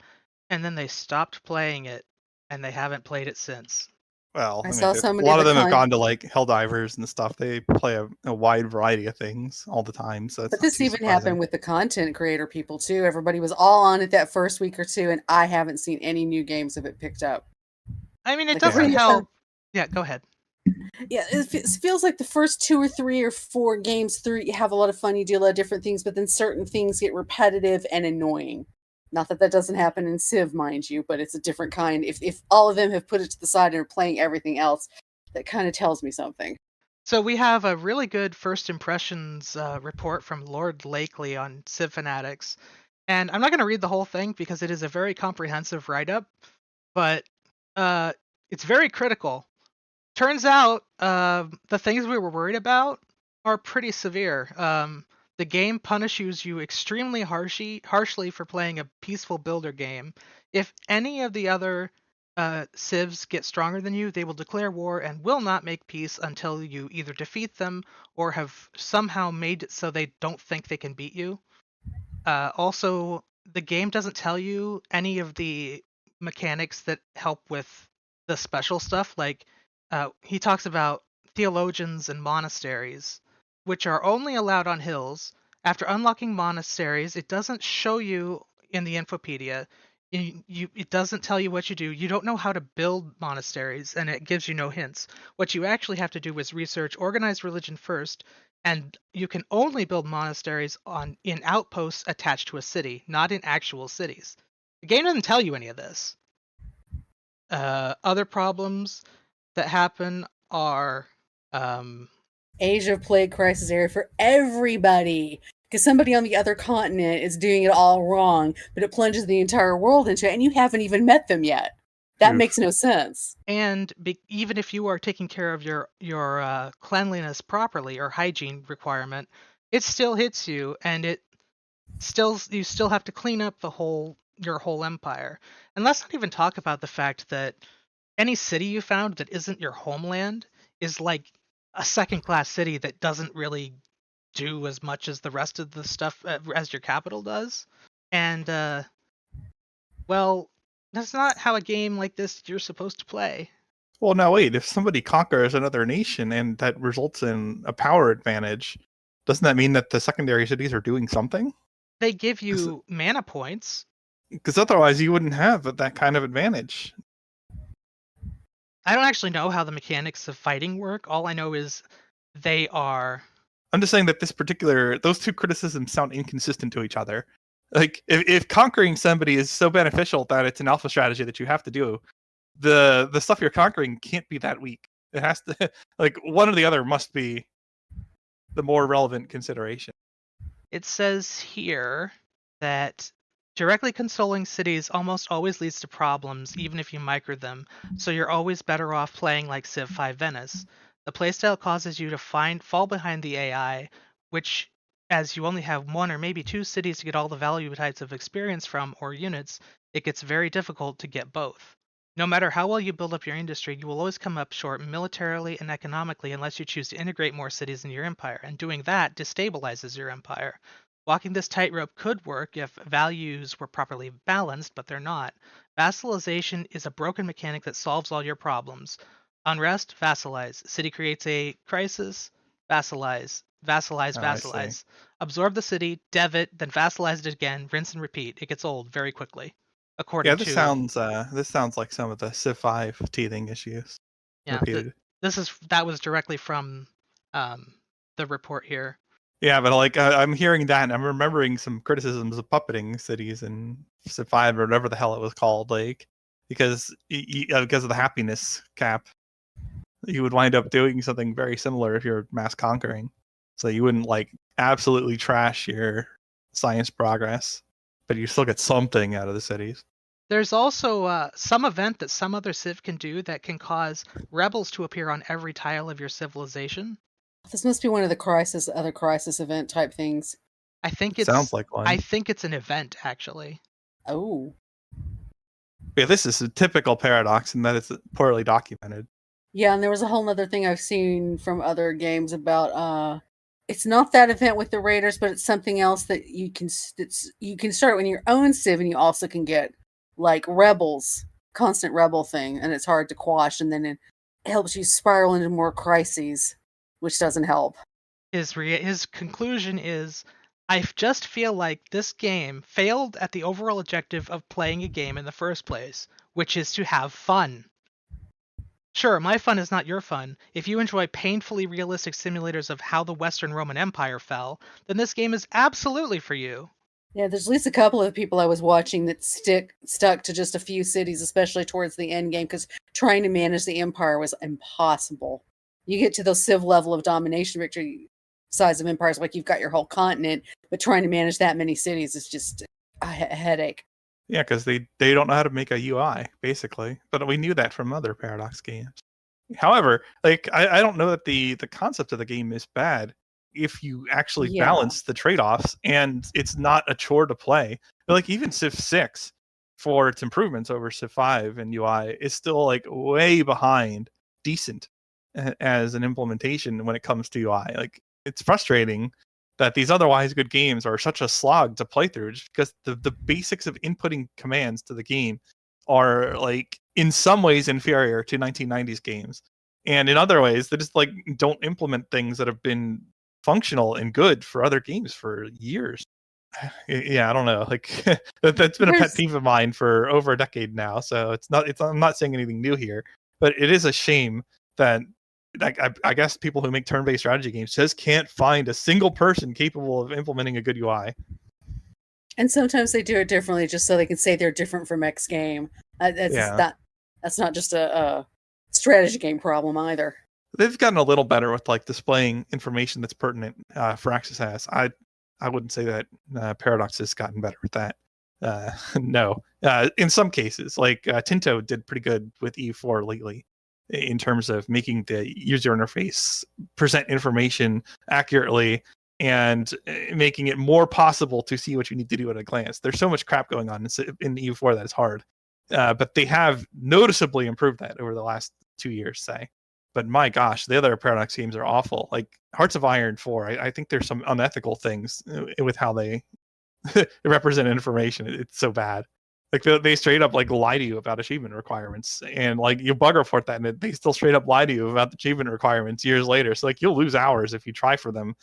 Speaker 5: and then they stopped playing it, and they haven't played it since.
Speaker 3: Well,
Speaker 1: I
Speaker 3: I mean,
Speaker 1: saw so
Speaker 3: a
Speaker 1: many
Speaker 3: lot
Speaker 1: of
Speaker 3: of
Speaker 1: the
Speaker 3: them have gone to like Helldivers and stuff. They play a wide variety of things all the time. So it's
Speaker 1: But
Speaker 3: not
Speaker 1: this
Speaker 3: too
Speaker 1: even
Speaker 3: surprising.
Speaker 1: happened with the content creator people too. Everybody was all on it that first week or two, and I haven't seen any new games of it picked up.
Speaker 5: I mean, it
Speaker 1: Like,
Speaker 5: doesn't
Speaker 1: pretty much
Speaker 5: help. Yeah, go ahead.
Speaker 1: Yeah, it feels like the first 2 or 3 or 4 games through, you have a lot of fun, you do a lot of different things, but then certain things get repetitive and annoying. Not that that doesn't happen in Civ, mind you, but it's a different kind. If all of them have put it to the side and are playing everything else, that kind of tells me something.
Speaker 5: So we have a really good first impressions report from Lord Lakely on Civ Fanatics. And I'm not going to read the whole thing because it is a very comprehensive write-up, but it's very critical. Turns out the things we were worried about are pretty severe. The game punishes you extremely harshly for playing a peaceful builder game. If any of the other civs get stronger than you, they will declare war and will not make peace until you either defeat them or have somehow made it so they don't think they can beat you. Also, the game doesn't tell you any of the mechanics that help with the special stuff. Like, he talks about theologians and monasteries, which are only allowed on hills. After unlocking monasteries, it doesn't show you in the infopedia. It doesn't tell you what you do. You don't know how to build monasteries, and it gives you no hints. What you actually have to do is research organized religion first, and you can only build monasteries in outposts attached to a city, not in actual cities. The game doesn't tell you any of this. Other problems that happen are
Speaker 1: Age of Plague Crisis area for everybody. Because somebody on the other continent is doing it all wrong, but it plunges the entire world into it, and you haven't even met them yet. That
Speaker 3: Oof.
Speaker 1: makes no sense.
Speaker 5: and even if you are taking care of your cleanliness properly or hygiene requirement, it still hits you, and you still have to clean up your whole empire. And let's not even talk about the fact that any city you found that isn't your homeland is like a second class city that doesn't really do as much as the rest of the stuff as your capital does. And well, that's not how a game like this you're supposed to play.
Speaker 3: Well, now wait. If somebody conquers another nation and that results in a power advantage, doesn't that mean that the secondary cities are doing something?
Speaker 5: They give you mana points.
Speaker 3: Because otherwise, you wouldn't have that kind of advantage.
Speaker 5: I don't actually know how the mechanics of fighting work. All I know is they are.
Speaker 3: I'm just saying that those two criticisms sound inconsistent to each other. Like, if conquering somebody is so beneficial that it's an alpha strategy that you have to do, the stuff you're conquering can't be that weak. It has to, like, one or the other must be the more relevant consideration.
Speaker 5: It says here that directly controlling cities almost always leads to problems, even if you micro them, so you're always better off playing like Civ 5 Venice. The playstyle causes you to fall behind the AI, which, as you only have 1 or maybe 2 cities to get all the value types of experience from, or units, it gets very difficult to get both. No matter how well you build up your industry, you will always come up short militarily and economically unless you choose to integrate more cities in your empire, and doing that destabilizes your empire. Walking this tightrope could work if values were properly balanced, but they're not. Vassalization is a broken mechanic that solves all your problems. Unrest, vassalize. City creates a crisis, vassalize. Vassalize,
Speaker 3: Oh, I see.
Speaker 5: vassalize. Absorb the city, dev it, then vassalize it again, rinse and repeat. It gets old very quickly. According
Speaker 3: Yeah,
Speaker 5: to
Speaker 3: this sounds like some of the Civ 5 teething issues.
Speaker 5: yeah,
Speaker 3: Repeated.
Speaker 5: that was directly from the report here.
Speaker 3: Yeah, but like I'm hearing that, and I'm remembering some criticisms of puppeting cities in Civ 5 or whatever the hell it was called, like because because of the happiness cap, you would wind up doing something very similar if you're mass conquering. So you wouldn't like absolutely trash your science progress, but you still get something out of the cities.
Speaker 5: There's also some event that some other civ can do that can cause rebels to appear on every tile of your civilization.
Speaker 1: This must be one of the other crisis event type things.
Speaker 5: I think
Speaker 3: It sounds
Speaker 5: it's
Speaker 3: like one.
Speaker 5: I think it's an event actually.
Speaker 1: Oh.
Speaker 3: Yeah, this is a typical paradox in that it's poorly documented.
Speaker 1: Yeah, and there was a whole other thing I've seen from other games about it's not that event with the raiders, but it's something else that you can start with your own civ, and you also can get like rebels, constant rebel thing, and it's hard to quash, and then it helps you spiral into more crises, which doesn't help.
Speaker 5: His conclusion is, I just feel like this game failed at the overall objective of playing a game in the first place, which is to have fun. Sure, my fun is not your fun. If you enjoy painfully realistic simulators of how the Western Roman Empire fell, then this game is absolutely for you.
Speaker 1: Yeah, there's at least a couple of people I was watching that stuck to just a few cities, especially towards the end game, because trying to manage the empire was impossible. You get to the civ level of domination victory size of empires, like you've got your whole continent, but trying to manage that many cities is just a headache.
Speaker 3: Yeah, because they don't know how to make a UI, basically. But we knew that from other Paradox games. However, like I don't know that the concept of the game is bad if you actually
Speaker 1: Yeah.
Speaker 3: balance the trade-offs and it's not a chore to play. But like even Civ 6 for its improvements over Civ 5 and UI is still like way behind decent as an implementation when it comes to UI. Like it's frustrating that these otherwise good games are such a slog to play through just because the basics of inputting commands to the game are like in some ways inferior to 1990s games, and in other ways they just like don't implement things that have been functional and good for other games for years. Yeah, I don't know, like that's been a pet peeve of mine for over a decade now, so I'm not saying anything new here, but it is a shame that like I guess people who make turn-based strategy games just can't find a single person capable of implementing a good UI.
Speaker 1: And sometimes they do it differently just so they can say they're different from X game. That's not just a strategy game problem either.
Speaker 3: They've gotten a little better with like displaying information that's pertinent. Firaxis has. I wouldn't say that Paradox has gotten better with that. No. In some cases, like Tinto did pretty good with E4 lately in terms of making the user interface present information accurately and making it more possible to see what you need to do at a glance. There's so much crap going on in EU4 that it's hard. But they have noticeably improved that over the last 2 years, say. But my gosh, the other Paradox games are awful. Like Hearts of Iron 4, I think there's some unethical things with how they represent information. It's so bad. Like they straight up like lie to you about achievement requirements, and like you bug report that, and they still straight up lie to you about the achievement requirements years later. So like you'll lose hours if you try for them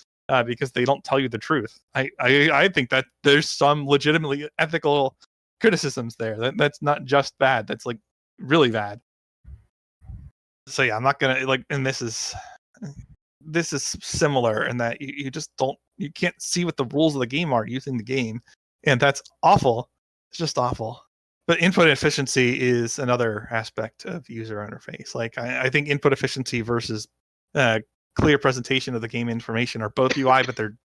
Speaker 3: because they don't tell you the truth. I think that there's some legitimately ethical criticisms there. That's not just bad. That's like really bad. So yeah, I'm not gonna like, and this is similar in that you can't see what the rules of the game are using the game, and that's awful. It's just awful. But input efficiency is another aspect of user interface. Like I think input efficiency versus clear presentation of the game information are both UI, but they're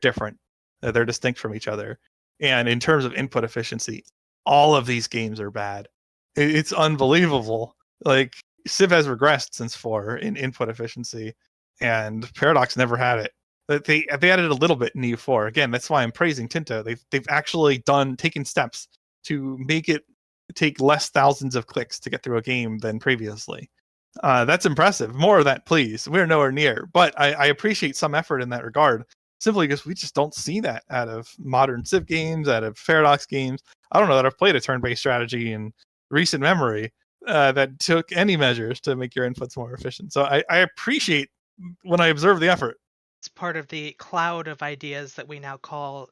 Speaker 3: different. They're distinct from each other. And in terms of input efficiency, all of these games are bad. It's unbelievable. Like Civ has regressed since 4 in input efficiency, and Paradox never had it. They added a little bit in EU4. Again, that's why I'm praising Tinto. They've actually taken steps to make it take less thousands of clicks to get through a game than previously. That's impressive. More of that, please. We're nowhere near. But I appreciate some effort in that regard, simply because we just don't see that out of modern Civ games, out of Paradox games. I don't know that I've played a turn-based strategy in recent memory that took any measures to make your inputs more efficient. So I appreciate when I observe the effort.
Speaker 5: It's part of the cloud of ideas that we now call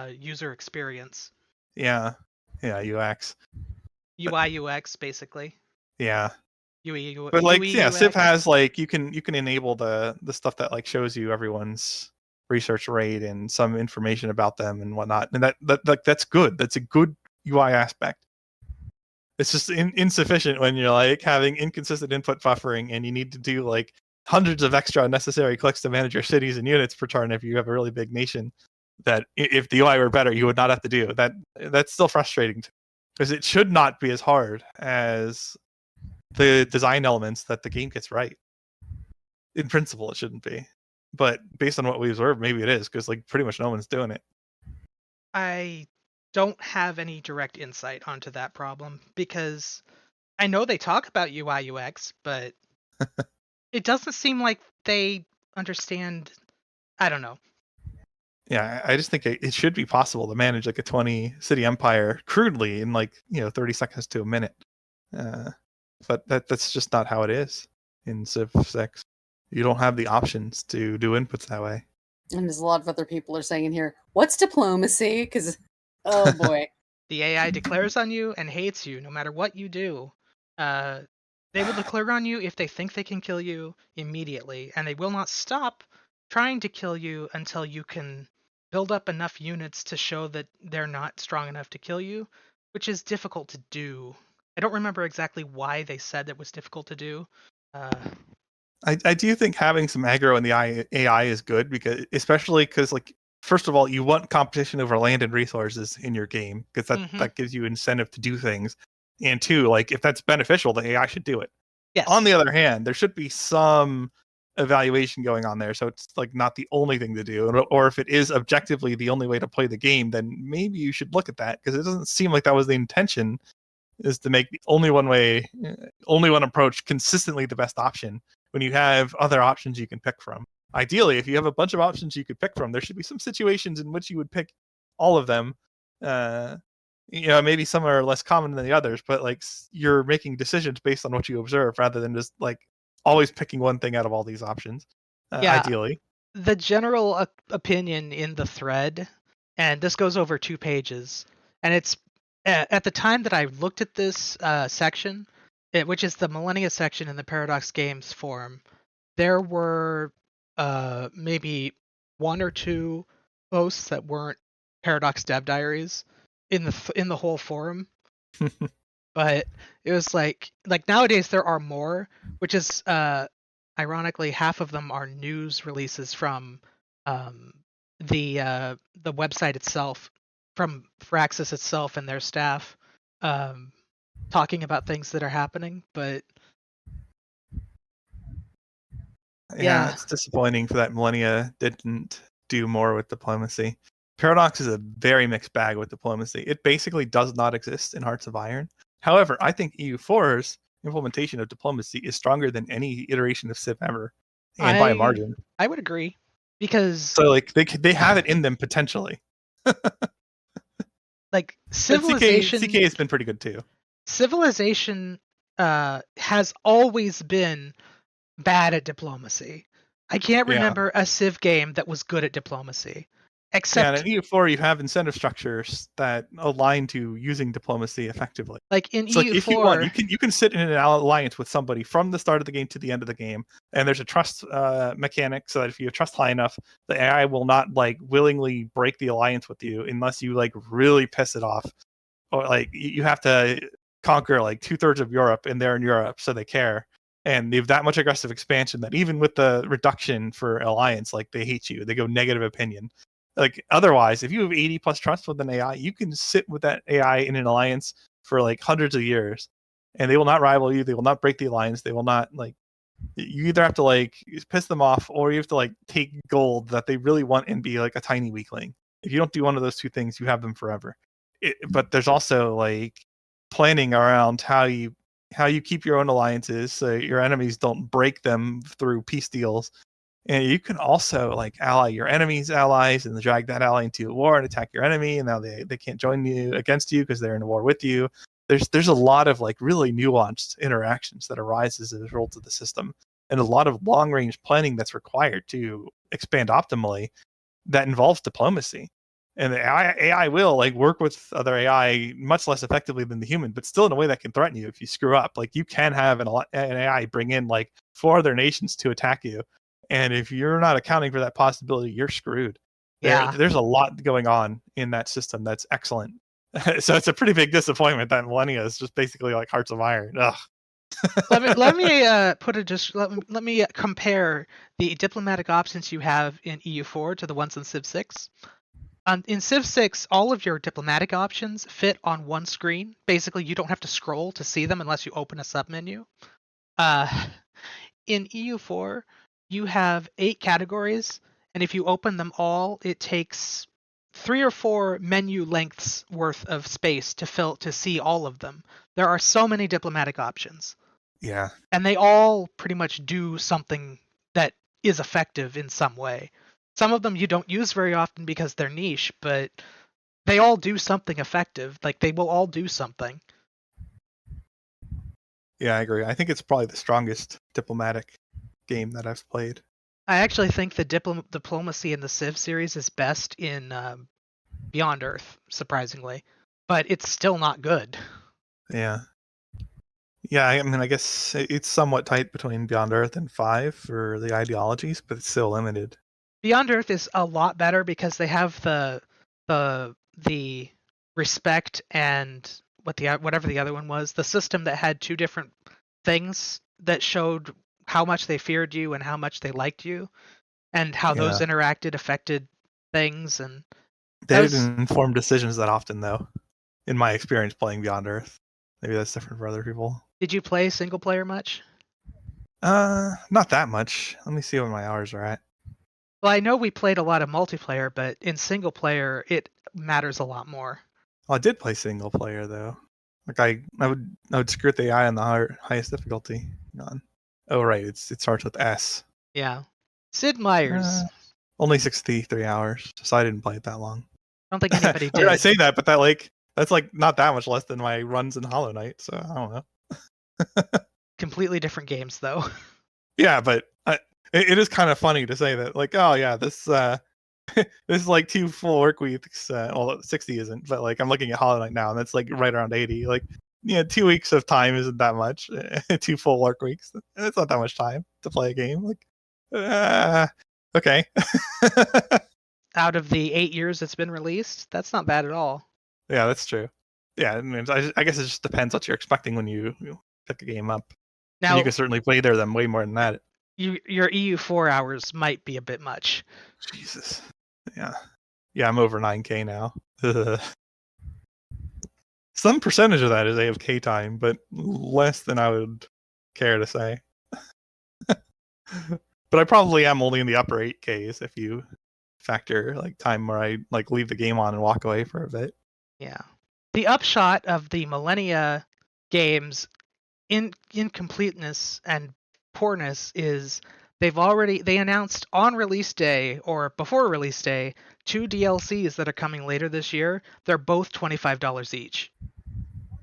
Speaker 5: user experience.
Speaker 3: Yeah, UX.
Speaker 5: UI, UX, basically.
Speaker 3: Yeah. But like,
Speaker 5: UE,
Speaker 3: yeah, Civ
Speaker 5: UX.
Speaker 3: has like you can enable the stuff that like shows you everyone's research rate and some information about them and whatnot, and that's good. That's a good UI aspect. It's just insufficient when you're like having inconsistent input buffering and you need to do like hundreds of extra unnecessary clicks to manage your cities and units per turn if you have a really big nation. That if the UI were better, you would not have to do that. That's still frustrating because it should not be as hard as the design elements that the game gets right. In principle, it shouldn't be, but based on what we observed, maybe it is because like pretty much no one's doing it.
Speaker 5: I don't have any direct insight onto that problem because I know they talk about UI UX, but it doesn't seem like they understand. I don't know.
Speaker 3: Yeah, I just think it should be possible to manage like a 20 city empire crudely in like 30 seconds to a minute. But that's just not how it is in Civ 6. You don't have the options to do inputs that way.
Speaker 1: And there's a lot of other people are saying in here, what's diplomacy? Because, oh boy.
Speaker 5: The AI declares on you and hates you no matter what you do. They will declare on you if they think they can kill you immediately, and they will not stop trying to kill you until you can build up enough units to show that they're not strong enough to kill you, which is difficult to do. I don't remember exactly why they said it was difficult to do.
Speaker 3: I do think having some aggro in the AI is good especially because like first of all, you want competition over land and resources in your game because that gives you incentive to do things, and two, like if that's beneficial, the AI should do it.
Speaker 5: Yes.
Speaker 3: On the other hand, there should be some evaluation going on there, so it's like not the only thing to do, or if it is objectively the only way to play the game, then maybe you should look at that because it doesn't seem like that was the intention, is to make the only one approach consistently the best option when you have other options you can pick from. Ideally, if you have a bunch of options you could pick from, there should be some situations in which you would pick all of them. Maybe some are less common than the others, but like you're making decisions based on what you observe rather than just like always picking one thing out of all these options. Ideally,
Speaker 5: the general opinion in the thread, and this goes over 2 pages, and it's at the time that I looked at this section, which is the Millennia section in the Paradox Games forum, there were maybe 1 or 2 posts that weren't Paradox Dev Diaries in the whole forum. But it was like nowadays there are more, which is ironically half of them are news releases from the website itself, from Firaxis itself and their staff, talking about things that are happening. But
Speaker 3: yeah, it's disappointing for that Millennia didn't do more with diplomacy. Paradox is a very mixed bag with diplomacy. It basically does not exist in Hearts of Iron. However, I think EU4's implementation of diplomacy is stronger than any iteration of Civ ever, and by a margin.
Speaker 5: I would agree, because
Speaker 3: so like they have it in them potentially.
Speaker 5: Like Civilization,
Speaker 3: CK has been pretty good too.
Speaker 5: Civilization has always been bad at diplomacy. I can't remember a Civ game that was good at diplomacy. Except
Speaker 3: in EU4 you have incentive structures that align to using diplomacy effectively.
Speaker 5: Like in EU4,
Speaker 3: like if you want, you can sit in an alliance with somebody from the start of the game to the end of the game, and there's a trust mechanic so that if you trust high enough, the AI will not like willingly break the alliance with you unless you like really piss it off, or like you have to conquer like 2/3 of Europe and they're in Europe, so they care. And they have that much aggressive expansion that even with the reduction for alliance, like they hate you, they go negative opinion. Like otherwise, if you have 80 plus trust with an AI, you can sit with that AI in an alliance for like hundreds of years, and they will not rival you. They will not break the alliance. They will not like. You either have to like piss them off, or you have to like take gold that they really want and be like a tiny weakling. If you don't do one of those two things, you have them forever. But there's also like planning around how you keep your own alliances so your enemies don't break them through peace deals. And you can also like ally your enemy's allies and drag that ally into a war and attack your enemy, and now they can't join you against you because they're in a war with you. There's a lot of like really nuanced interactions that arise as a result of the system, and a lot of long range planning that's required to expand optimally that involves diplomacy. And the AI will like work with other AI much less effectively than the human, but still in a way that can threaten you if you screw up. Like you can have an AI bring in like 4 other nations to attack you, and if you're not accounting for that possibility, you're screwed. There's a lot going on in that system that's excellent. So it's a pretty big disappointment that Millennia is just basically like Hearts of Iron. Ugh.
Speaker 5: let me compare the diplomatic options you have in EU4 to the ones in Civ 6. In Civ 6, all of your diplomatic options fit on one screen. Basically, you don't have to scroll to see them unless you open a submenu. In EU4, you have 8 categories, and if you open them all, it takes 3 or 4 menu lengths worth of space to see all of them. There are so many diplomatic options.
Speaker 3: Yeah.
Speaker 5: And they all pretty much do something that is effective in some way. Some of them you don't use very often because they're niche, but they all do something effective. Like, they will all do something.
Speaker 3: Yeah, I agree. I think it's probably the strongest diplomatic game that I've played.
Speaker 5: I actually think the diplomacy in the Civ series is best in Beyond Earth, surprisingly. But it's still not good.
Speaker 3: Yeah. Yeah, I mean, I guess it's somewhat tight between Beyond Earth and 5 for the ideologies, but it's still limited.
Speaker 5: Beyond Earth is a lot better because they have the respect and whatever the other one was, the system that had 2 different things that showed how much they feared you and how much they liked you, and how those affected things. And
Speaker 3: they didn't inform decisions that often, though, in my experience playing Beyond Earth. Maybe that's different for other people.
Speaker 5: Did you play single player much?
Speaker 3: Not that much. Let me see what my hours are at.
Speaker 5: Well, I know we played a lot of multiplayer, but in single player, it matters a lot more.
Speaker 3: Well, I did play single player though. Like I would screw the AI on the highest difficulty. Oh right, it starts with S.
Speaker 5: Yeah, Sid Meier's.
Speaker 3: Only 63 hours, so I didn't play it that long.
Speaker 5: I don't think anybody did.
Speaker 3: I say that, but that's like not that much less than my runs in Hollow Knight, so I don't know.
Speaker 5: Completely different games, though.
Speaker 3: Yeah, but it is kind of funny to say that, like, oh yeah, this this is like 2 full work weeks. Well, 60 isn't, but like I'm looking at Hollow Knight now, and that's like right around 80. Like, 2 weeks of time isn't that much. 2 full work weeks, it's not that much time to play a game. Like, okay.
Speaker 5: Out of the 8 years it's been released, that's not bad at all.
Speaker 3: Yeah, that's true. Yeah, I mean, I guess it just depends what you're expecting when you pick a game up. Now, and you can certainly play them way more than that.
Speaker 5: Your EU4 hours might be a bit much.
Speaker 3: Jesus. Yeah. Yeah, I'm over 9K now. Some percentage of that is AFK time, but less than I would care to say. But I probably am only in the upper 8Ks if you factor like time where I like leave the game on and walk away for a bit.
Speaker 5: Yeah. The upshot of the Millennia games in incompleteness and poorness is they announced on release day or before release day 2 DLCs that are coming later this year. They're both $25 each.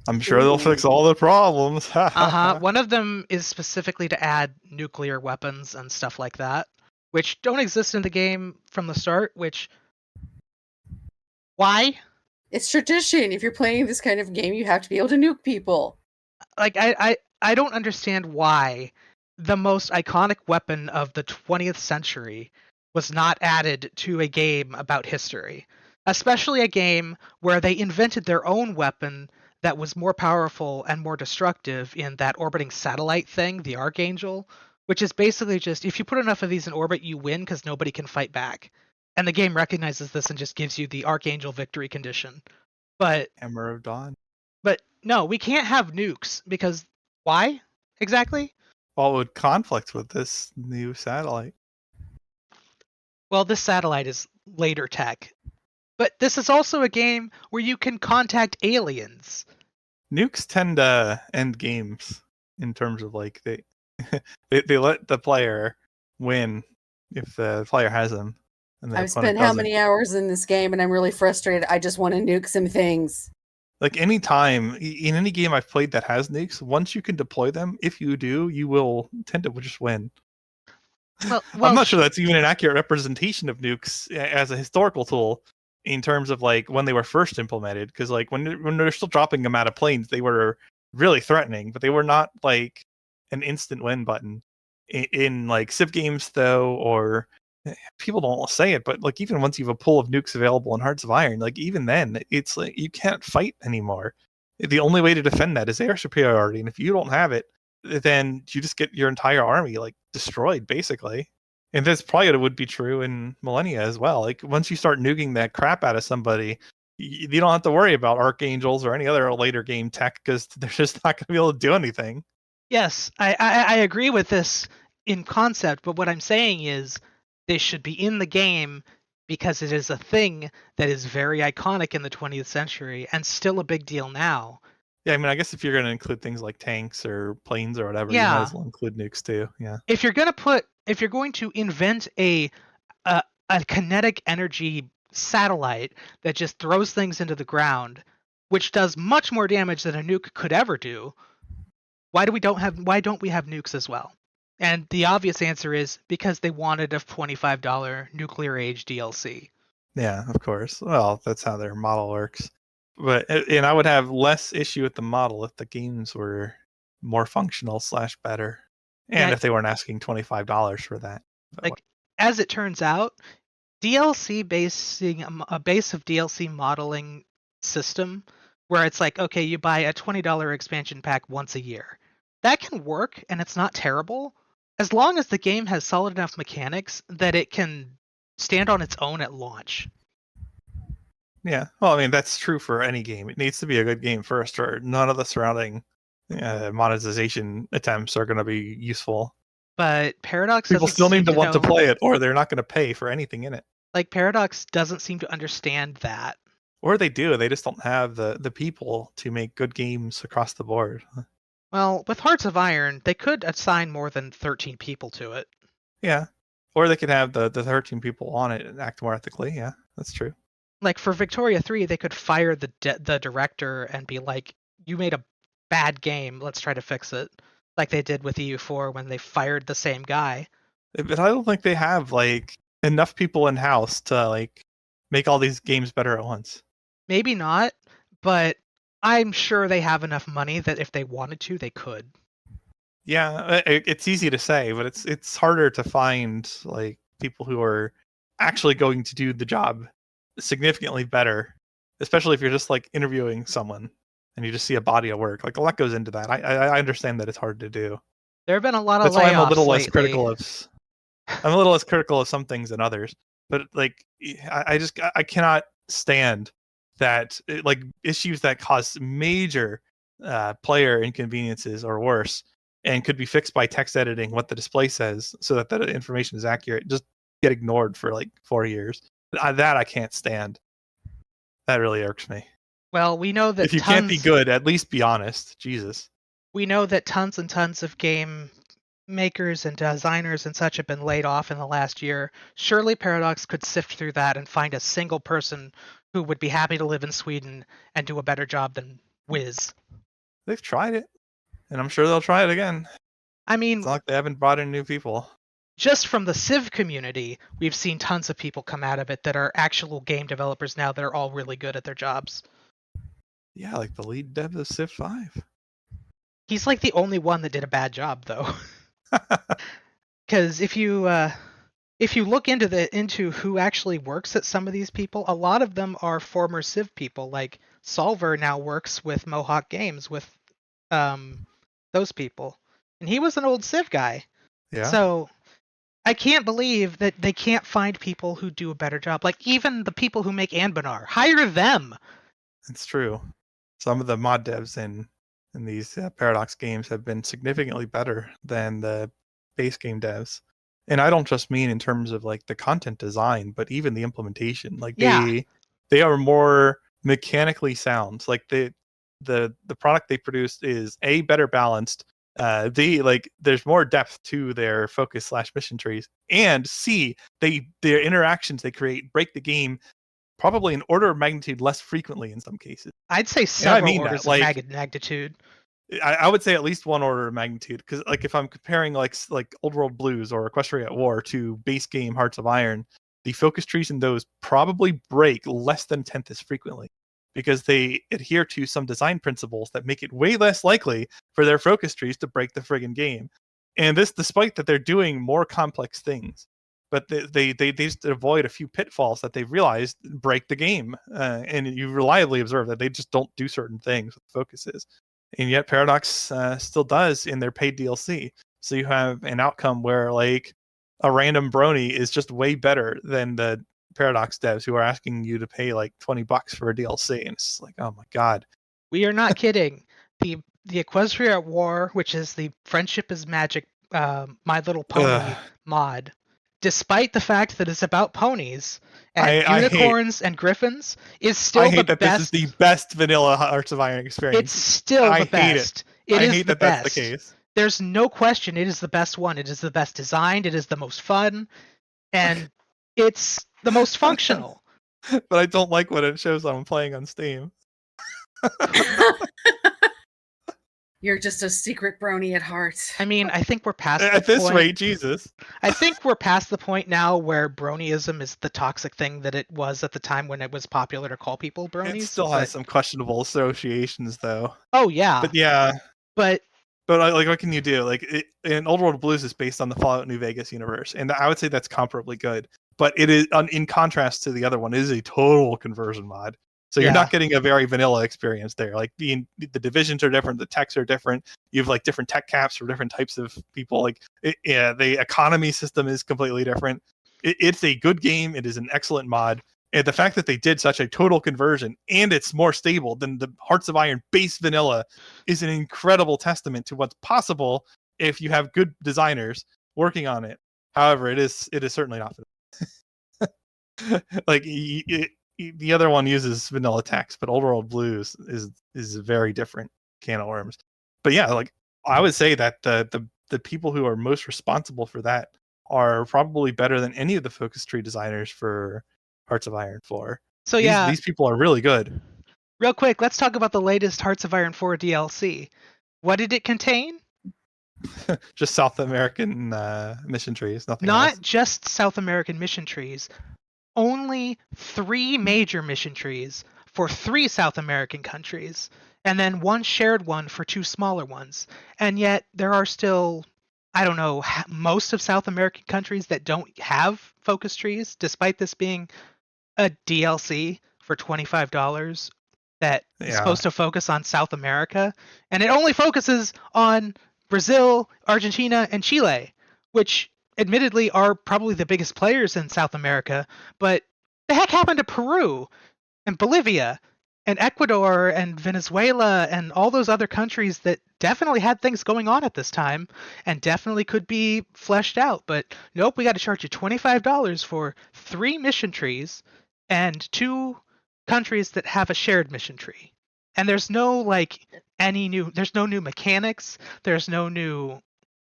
Speaker 3: I'm sure they'll fix all the problems.
Speaker 5: One of them is specifically to add nuclear weapons and stuff like that, which don't exist in the game from the start, which... Why?
Speaker 1: It's tradition. If you're playing this kind of game, you have to be able to nuke people.
Speaker 5: Like, I don't understand why the most iconic weapon of the 20th century was not added to a game about history. Especially a game where they invented their own weapon that was more powerful and more destructive in that orbiting satellite thing, the Archangel, which is basically just, if you put enough of these in orbit, you win because nobody can fight back. And the game recognizes this and just gives you the Archangel victory condition. But
Speaker 3: Hammer of Dawn.
Speaker 5: But no, we can't have nukes because why exactly?
Speaker 3: Well, it would conflict with this new satellite.
Speaker 5: Well, this satellite is later tech. But this is also a game where you can contact aliens.
Speaker 3: Nukes tend to end games in terms of like they let the player win if the player has them. And
Speaker 1: I've spent how many hours in this game and I'm really frustrated. I just want to nuke some things.
Speaker 3: Like any time in any game I've played that has nukes, once you can deploy them, if you do, you will tend to just win. Well, I'm not sure that's even an accurate representation of nukes as a historical tool, in terms of like when they were first implemented, because like when they're still dropping them out of planes, they were really threatening, but they were not like an instant win button. In like Civ games though, or people don't say it, but like even once you have a pool of nukes available in Hearts of Iron, like even then it's like you can't fight anymore. The only way to defend that is air superiority, and if you don't have it, then you just get your entire army like destroyed basically. And that's probably what would be true in Millennia as well. Like once you start nuking that crap out of somebody, you don't have to worry about archangels or any other later game tech because they're just not going to be able to do anything.
Speaker 5: Yes, I agree with this in concept, but what I'm saying is they should be in the game because it is a thing that is very iconic in the 20th century and still a big deal now.
Speaker 3: Yeah, I mean, I guess if you're going to include things like tanks or planes or whatever, you
Speaker 5: Yeah.
Speaker 3: might as well include nukes too. Yeah.
Speaker 5: If you're going to invent a kinetic energy satellite that just throws things into the ground, which does much more damage than a nuke could ever do, why don't we have nukes as well? And the obvious answer is because they wanted a $25 Nuclear Age DLC.
Speaker 3: Yeah, of course. Well, that's how their model works. But and I would have less issue with the model if the games were more functional / better, and
Speaker 5: Yeah.
Speaker 3: if they weren't asking $25 for that. But
Speaker 5: Like, as it turns out, DLC basing a base of DLC modeling system where it's like, okay, you buy a $20 expansion pack once a year. That can work, and it's not terrible, as long as the game has solid enough mechanics that it can stand on its own at launch.
Speaker 3: yeah, well, I mean that's true for any game. It needs to be a good game first, or none of the surrounding monetization attempts are going to be useful.
Speaker 5: But Paradox
Speaker 3: People
Speaker 5: doesn't
Speaker 3: still need to
Speaker 5: seem
Speaker 3: want to
Speaker 5: know-
Speaker 3: play it, or they're not going to pay for anything in it.
Speaker 5: Like, Paradox doesn't seem to understand that.
Speaker 3: Or they do, they just don't have the people to make good games across the board.
Speaker 5: Well, with Hearts of Iron, they could assign more than 13 people to it.
Speaker 3: Yeah. Or they could have the 13 people on it and act more ethically. Yeah, that's true.
Speaker 5: Like, for Victoria 3, they could fire the director and be like, you made a bad game, let's try to fix it. Like they did with EU4 when they fired the same guy.
Speaker 3: But I don't think they have like enough people in house to like make all these games better at once.
Speaker 5: Maybe not, but I'm sure they have enough money that if they wanted to, they could.
Speaker 3: Yeah, it's easy to say, but it's harder to find like people who are actually going to do the job significantly better, especially if you're just like interviewing someone and you just see a body of work. Like a lot goes into that. I understand that it's hard to do.
Speaker 5: There have been a lot of
Speaker 3: That's
Speaker 5: layoffs
Speaker 3: why I'm a little less
Speaker 5: lately.
Speaker 3: critical of. I'm a little less critical of some things than others, but like I cannot stand that like issues that cause major player inconveniences or worse and could be fixed by text editing what the display says so that that information is accurate just get ignored for like 4 years. That I can't stand. That really irks me.
Speaker 5: Well, we know that
Speaker 3: If you can't be good, at least be honest. Jesus.
Speaker 5: We know that tons and tons of game makers and designers and such have been laid off in the last year. Surely Paradox could sift through that and find a single person who would be happy to live in Sweden and do a better job than Wiz.
Speaker 3: They've tried it, and I'm sure they'll try it again.
Speaker 5: I mean,
Speaker 3: It's not like they haven't brought in new people.
Speaker 5: just from the Civ community, we've seen tons of people come out of it that are actual game developers now that are all really good at their jobs.
Speaker 3: Yeah, like the lead dev of Civ 5.
Speaker 5: He's like the only one that did a bad job, though. Because if you look into who actually works at some of these people, a lot of them are former Civ people. Like Solver now works with Mohawk Games with those people, and he was an old Civ guy.
Speaker 3: Yeah.
Speaker 5: So I can't believe that they can't find people who do a better job. Like even the people who make Anbanar, hire them.
Speaker 3: It's true. Some of the mod devs in these Paradox games have been significantly better than the base game devs. And I don't just mean in terms of like the content design, but even the implementation. Like they are more mechanically sound. Like the product they produced is A, better balanced, there's more depth to their focus / mission trees, and C, their interactions they create break the game probably an order of magnitude less frequently in some cases.
Speaker 5: I'd say several
Speaker 3: that,
Speaker 5: orders
Speaker 3: like,
Speaker 5: of magnitude.
Speaker 3: I would say at least one order of magnitude, because like if I'm comparing like Old World Blues or Equestria at War to base game Hearts of Iron, the focus trees in those probably break less than 1/10 as frequently, because they adhere to some design principles that make it way less likely for their focus trees to break the friggin' game. And this despite that they're doing more complex things. But they just avoid a few pitfalls that they've realized break the game. And you reliably observe that they just don't do certain things with focuses. And yet Paradox still does in their paid DLC. So you have an outcome where like a random brony is just way better than the Paradox devs who are asking you to pay like $20 for a DLC. And it's like, oh my god.
Speaker 5: We are not kidding. The Equestria War, which is the Friendship is Magic My Little Pony mod, despite the fact that it's about ponies and unicorns and griffins, is still the best.
Speaker 3: This is the best vanilla Hearts of Iron experience.
Speaker 5: It's still the best.
Speaker 3: I hate that that's the case.
Speaker 5: There's no question it is the best one. It is the best designed. It is the most fun. And it's the most functional.
Speaker 3: But I don't like what it shows I'm playing on Steam.
Speaker 1: You're just a secret brony at heart.
Speaker 5: I mean, I think we're past
Speaker 3: at this rate, Jesus.
Speaker 5: I think we're past the point now where bronyism is the toxic thing that it was at the time when it was popular to call people bronies.
Speaker 3: It still has some questionable associations, though.
Speaker 5: Oh yeah.
Speaker 3: But yeah.
Speaker 5: But
Speaker 3: like, what can you do? Like, in Old World Blues is based on the Fallout New Vegas universe, and I would say that's comparably good. But it is, in contrast to the other one, it is a total conversion mod. So you're not getting a very vanilla experience there. Like the divisions are different, the techs are different. You have like different tech caps for different types of people. Like the economy system is completely different. It's a good game. It is an excellent mod. And the fact that they did such a total conversion and it's more stable than the Hearts of Iron base vanilla is an incredible testament to what's possible if you have good designers working on it. However, it is certainly not. Like the other one uses vanilla text, but Old World Blues is a very different can of worms. But yeah, like I would say that the people who are most responsible for that are probably better than any of the focus tree designers for Hearts of Iron 4.
Speaker 5: So
Speaker 3: these people are really good.
Speaker 5: Real quick, let's talk about the latest Hearts of Iron 4 DLC. What did it contain?
Speaker 3: Just South American mission trees, nothing
Speaker 5: Not
Speaker 3: else.
Speaker 5: just South American mission trees. Only 3 major mission trees for 3 South American countries, and then 1 shared one for 2 smaller ones. And yet there are still, I don't know, most of South American countries that don't have focus trees, despite this being a DLC for $25 that is supposed to focus on South America. And it only focuses on Brazil, Argentina, and Chile, which admittedly are probably the biggest players in South America, but the heck happened to Peru and Bolivia and Ecuador and Venezuela and all those other countries that definitely had things going on at this time and definitely could be fleshed out? But nope, we got to charge you $25 for 3 mission trees and 2 countries that have a shared mission tree. And there's no there's no new mechanics, there's no new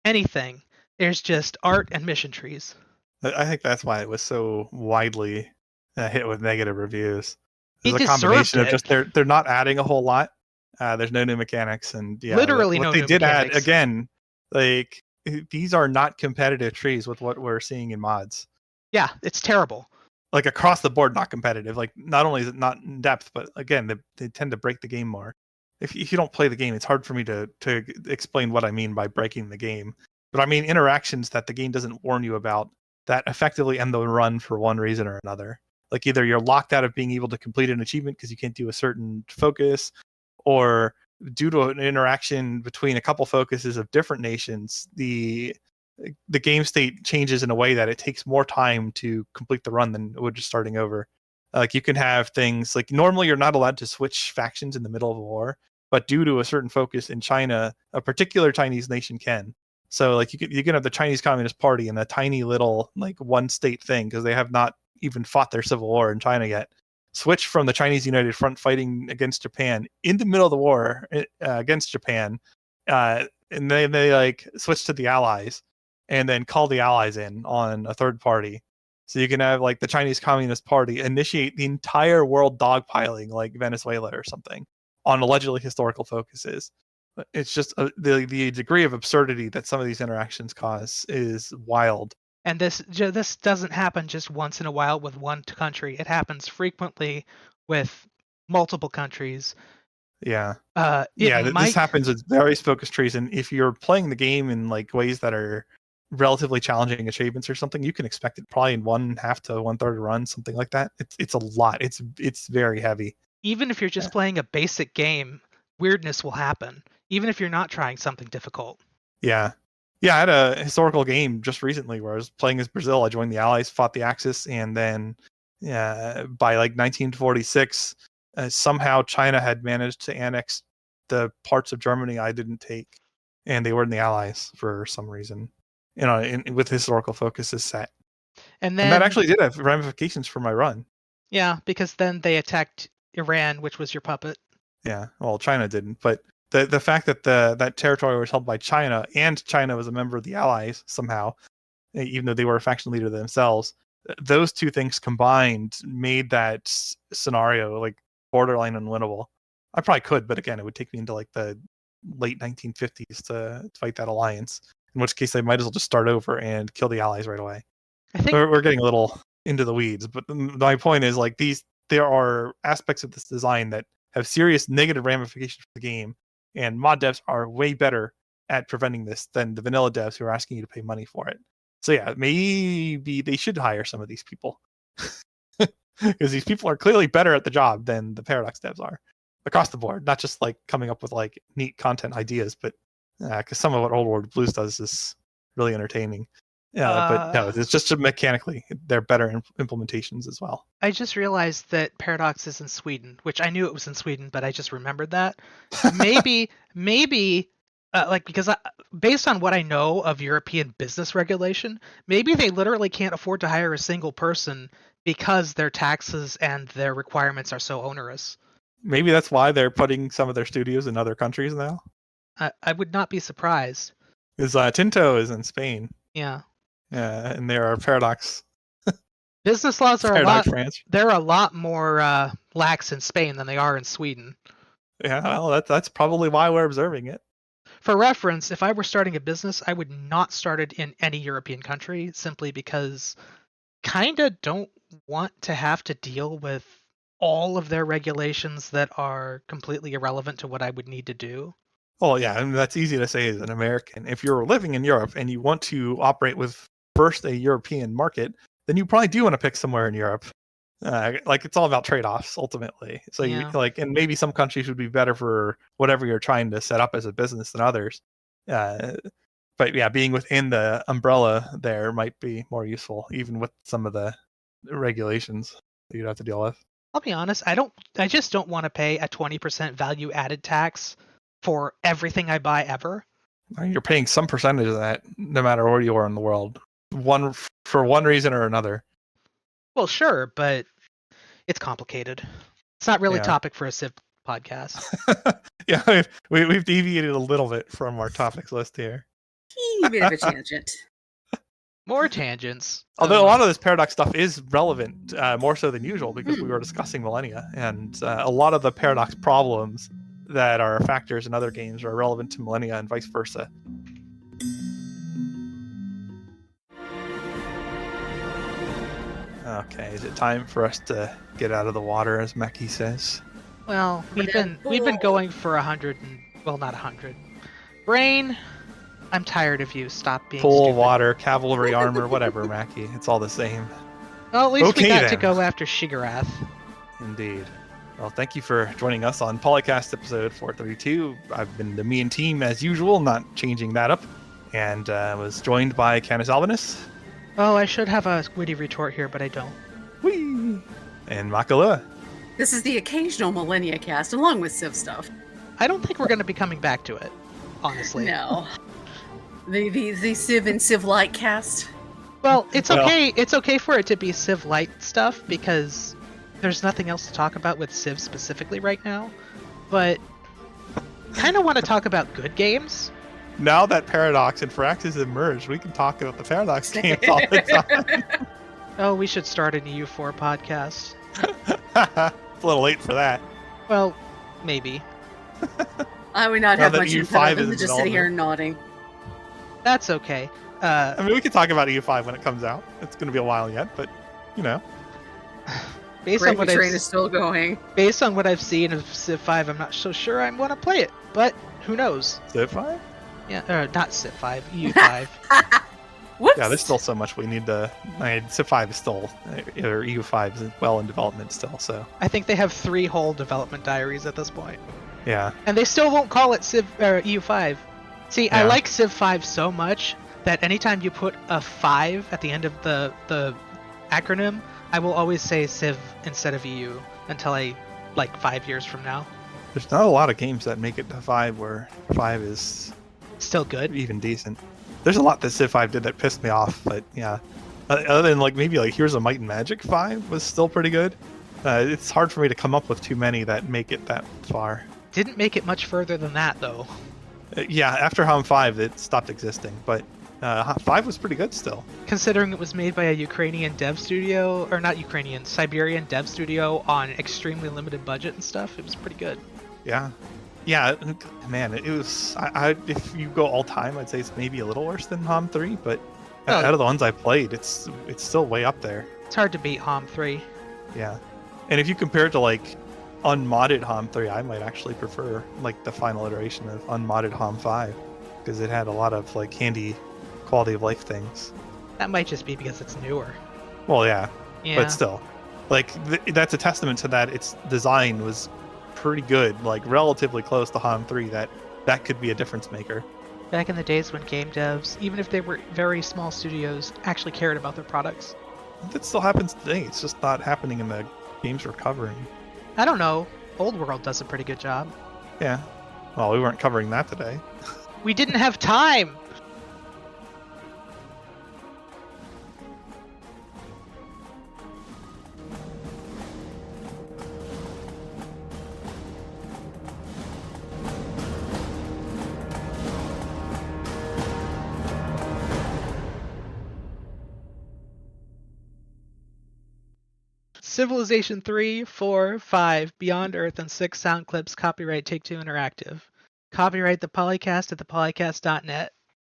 Speaker 5: anything. There's just art and mission trees.
Speaker 3: I think that's why it was so widely hit with negative reviews.
Speaker 5: It's
Speaker 3: a combination of just they're not adding a whole lot. There's no new mechanics, and
Speaker 5: literally
Speaker 3: what
Speaker 5: they
Speaker 3: did
Speaker 5: mechanics.
Speaker 3: add again. Like these are not competitive trees with what we're seeing in mods.
Speaker 5: Yeah, it's terrible.
Speaker 3: Like across the board, not competitive. Like not only is it not in depth, but again, they tend to break the game more. If you don't play the game, it's hard for me to explain what I mean by breaking the game. But I mean interactions that the game doesn't warn you about that effectively end the run for one reason or another. Like either you're locked out of being able to complete an achievement because you can't do a certain focus, or due to an interaction between a couple focuses of different nations, the game state changes in a way that it takes more time to complete the run than it would just starting over. Like you can have things like normally you're not allowed to switch factions in the middle of a war, but due to a certain focus in China, a particular Chinese nation can. So like you can have the Chinese Communist Party in a tiny little like one state thing because they have not even fought their civil war in China yet. Switch from the Chinese United Front fighting against Japan in the middle of the war against Japan, and they like switch to the Allies and then call the Allies in on a third party. So you can have like the Chinese Communist Party initiate the entire world dogpiling like Venezuela or something on allegedly historical focuses. It's just the degree of absurdity that some of these interactions cause is wild.
Speaker 5: And this doesn't happen just once in a while with one country. It happens frequently with multiple countries.
Speaker 3: Yeah.
Speaker 5: It
Speaker 3: This happens with various focus trees, and if you're playing the game in like ways that are relatively challenging achievements or something, you can expect it probably in 1/2 to 1/3 run, something like that. It's a lot. It's very heavy.
Speaker 5: Even if you're just playing a basic game, weirdness will happen, even if you're not trying something difficult.
Speaker 3: Yeah. Yeah, I had a historical game just recently where I was playing as Brazil. I joined the Allies, fought the Axis, and then by like 1946, somehow China had managed to annex the parts of Germany I didn't take, and they were in the Allies for some reason. With historical focus is set.
Speaker 5: And
Speaker 3: that actually did have ramifications for my run.
Speaker 5: Yeah, because then they attacked Iran, which was your puppet.
Speaker 3: Yeah, well, China didn't, but the fact that that territory was held by China, and China was a member of the Allies somehow, even though they were a faction leader themselves, those two things combined made that scenario like borderline unwinnable. I probably could, but again, it would take me into like the late 1950s to fight that alliance. In which case, I might as well just start over and kill the Allies right away.
Speaker 5: I think
Speaker 3: we're getting a little into the weeds, but my point is like there are aspects of this design that have serious negative ramifications for the game, and mod devs are way better at preventing this than the vanilla devs who are asking you to pay money for it. So yeah, maybe they should hire some of these people because these people are clearly better at the job than the Paradox devs are across the board, not just like coming up with like neat content ideas, but because some of what Old World Blues does is really entertaining. But no, it's just mechanically they're better implementations as well.
Speaker 5: I just realized that Paradox is in Sweden, which I knew it was in Sweden, but I just remembered that. Maybe because based on what I know of European business regulation, maybe they literally can't afford to hire a single person because their taxes and their requirements are so onerous.
Speaker 3: Maybe that's why they're putting some of their studios in other countries now.
Speaker 5: I would not be surprised.
Speaker 3: Because Tinto is in Spain.
Speaker 5: Yeah.
Speaker 3: And there are Paradox.
Speaker 5: Business laws are
Speaker 3: France.
Speaker 5: They're a lot more lax in Spain than they are in Sweden.
Speaker 3: Yeah, well, that's probably why we're observing it.
Speaker 5: For reference, if I were starting a business, I would not start it in any European country simply because kinda don't want to have to deal with all of their regulations that are completely irrelevant to what I would need to do.
Speaker 3: Well, yeah, I mean, that's easy to say as an American. If you're living in Europe and you want to operate with first a European market, then you probably do want to pick somewhere in Europe. Like it's all about trade-offs ultimately. So
Speaker 5: Yeah.
Speaker 3: and maybe some countries would be better for whatever you're trying to set up as a business than others. But yeah, being within the umbrella there might be more useful, even with some of the regulations that you'd have to deal with.
Speaker 5: I'll be honest, I just don't want to pay a 20% value added tax for everything I buy ever.
Speaker 3: You're paying some percentage of that no matter where you are in the world. For one reason or another.
Speaker 5: Well, sure, but it's complicated. It's not really a topic for a Civ podcast.
Speaker 3: Yeah, we've deviated a little bit from our topics list here.
Speaker 1: Teeny bit of a tangent.
Speaker 5: More tangents.
Speaker 3: Although a lot of this Paradox stuff is relevant, more so than usual, because we were discussing Millennia, and a lot of the Paradox problems that are factors in other games are relevant to Millennia and vice versa. Okay, is it time for us to get out of the water, as Mackie says?
Speaker 5: Well, we've been going for 100 and not 100. Brain, I'm tired of you. Stop being
Speaker 3: Full
Speaker 5: stupid.
Speaker 3: water, cavalry armor, whatever, Mackie. It's all the same.
Speaker 5: Well, at least we got
Speaker 3: then.
Speaker 5: to go after Shigarath.
Speaker 3: Indeed. Well, thank you for joining us on PolyCast episode 432. I've been TheMeInTeam as usual, not changing that up, and was joined by CanusAlbinus.
Speaker 5: Oh, I should have a witty retort here, but I don't.
Speaker 3: Whee! And Makahlua.
Speaker 1: This is the occasional Millennia cast, along with Civ stuff.
Speaker 5: I don't think we're going to be coming back to it, honestly.
Speaker 1: No. The Civ and Civ-like cast.
Speaker 5: Well, it's okay. It's okay for it to be Civ-light stuff because there's nothing else to talk about with Civ specifically right now. But kind of want to talk about good games.
Speaker 3: Now that Paradox and Firaxis have merged, we can talk about the Paradox games all the time.
Speaker 5: Oh, we should start an EU4 podcast.
Speaker 3: It's a little late for that.
Speaker 5: Well, maybe.
Speaker 1: I would not have much input
Speaker 3: EU5
Speaker 1: other than
Speaker 3: is
Speaker 1: just sitting here nodding.
Speaker 5: That's okay.
Speaker 3: I mean, we can talk about EU5 when it comes out. It's going to be a while yet, but you know.
Speaker 5: Based on
Speaker 1: Gravy
Speaker 5: what
Speaker 1: train is still going.
Speaker 5: based on what I've seen of Civ 5, I'm not so sure I want to play it, but who knows?
Speaker 3: Civ 5?
Speaker 5: Yeah, not Civ 5, EU5.
Speaker 1: Whoops.
Speaker 3: Yeah, there's still so much we need to. I mean, Civ 5 is still, or EU5 is well in development still. So
Speaker 5: I think they have 3 whole development diaries at this point,
Speaker 3: yeah,
Speaker 5: and they still won't call it Civ or EU5. See, I
Speaker 3: Yeah.
Speaker 5: like Civ 5 so much that anytime you put a 5 at the end of the acronym, I will always say Civ instead of EU until like 5 years from now.
Speaker 3: there's not a lot of games that make it to 5 where 5 is
Speaker 5: Still good.
Speaker 3: even decent. There's a lot that Civ 5 did that pissed me off, but yeah. Other than like maybe like Here's a Might and Magic 5 was still pretty good. It's hard for me to come up with too many that make it that far.
Speaker 5: Didn't make it much further than that though.
Speaker 3: Yeah, after HOM 5 it stopped existing, but 5 was pretty good still.
Speaker 5: Considering it was made by a Ukrainian dev studio, or not Ukrainian, Siberian dev studio on extremely limited budget and stuff, it was pretty good.
Speaker 3: Yeah, man, it was. If you go all time, I'd say it's maybe a little worse than HOM 3, but
Speaker 5: Oh.
Speaker 3: out of the ones I played, it's still way up there.
Speaker 5: It's hard to beat HOM 3.
Speaker 3: Yeah, and if you compare it to like unmodded HOM 3, I might actually prefer like the final iteration of unmodded HOM 5 because it had a lot of like handy quality of life things.
Speaker 5: That might just be because it's newer.
Speaker 3: Well, yeah,
Speaker 5: Yeah.
Speaker 3: but still, like that's a testament to that. Its design was pretty good, like relatively close to HOM 3. That could be a difference maker.
Speaker 5: Back in the days when game devs, even if they were very small studios, actually cared about their products.
Speaker 3: That still happens today. It's just not happening in the games we're covering.
Speaker 5: I don't know. Old World does a pretty good job.
Speaker 3: Yeah. Well, we weren't covering that today.
Speaker 5: We didn't have time! Civilization 3, 4, 5, Beyond Earth, and 6 sound clips. Copyright Take-Two Interactive. Copyright the PolyCast at thepolycast.net.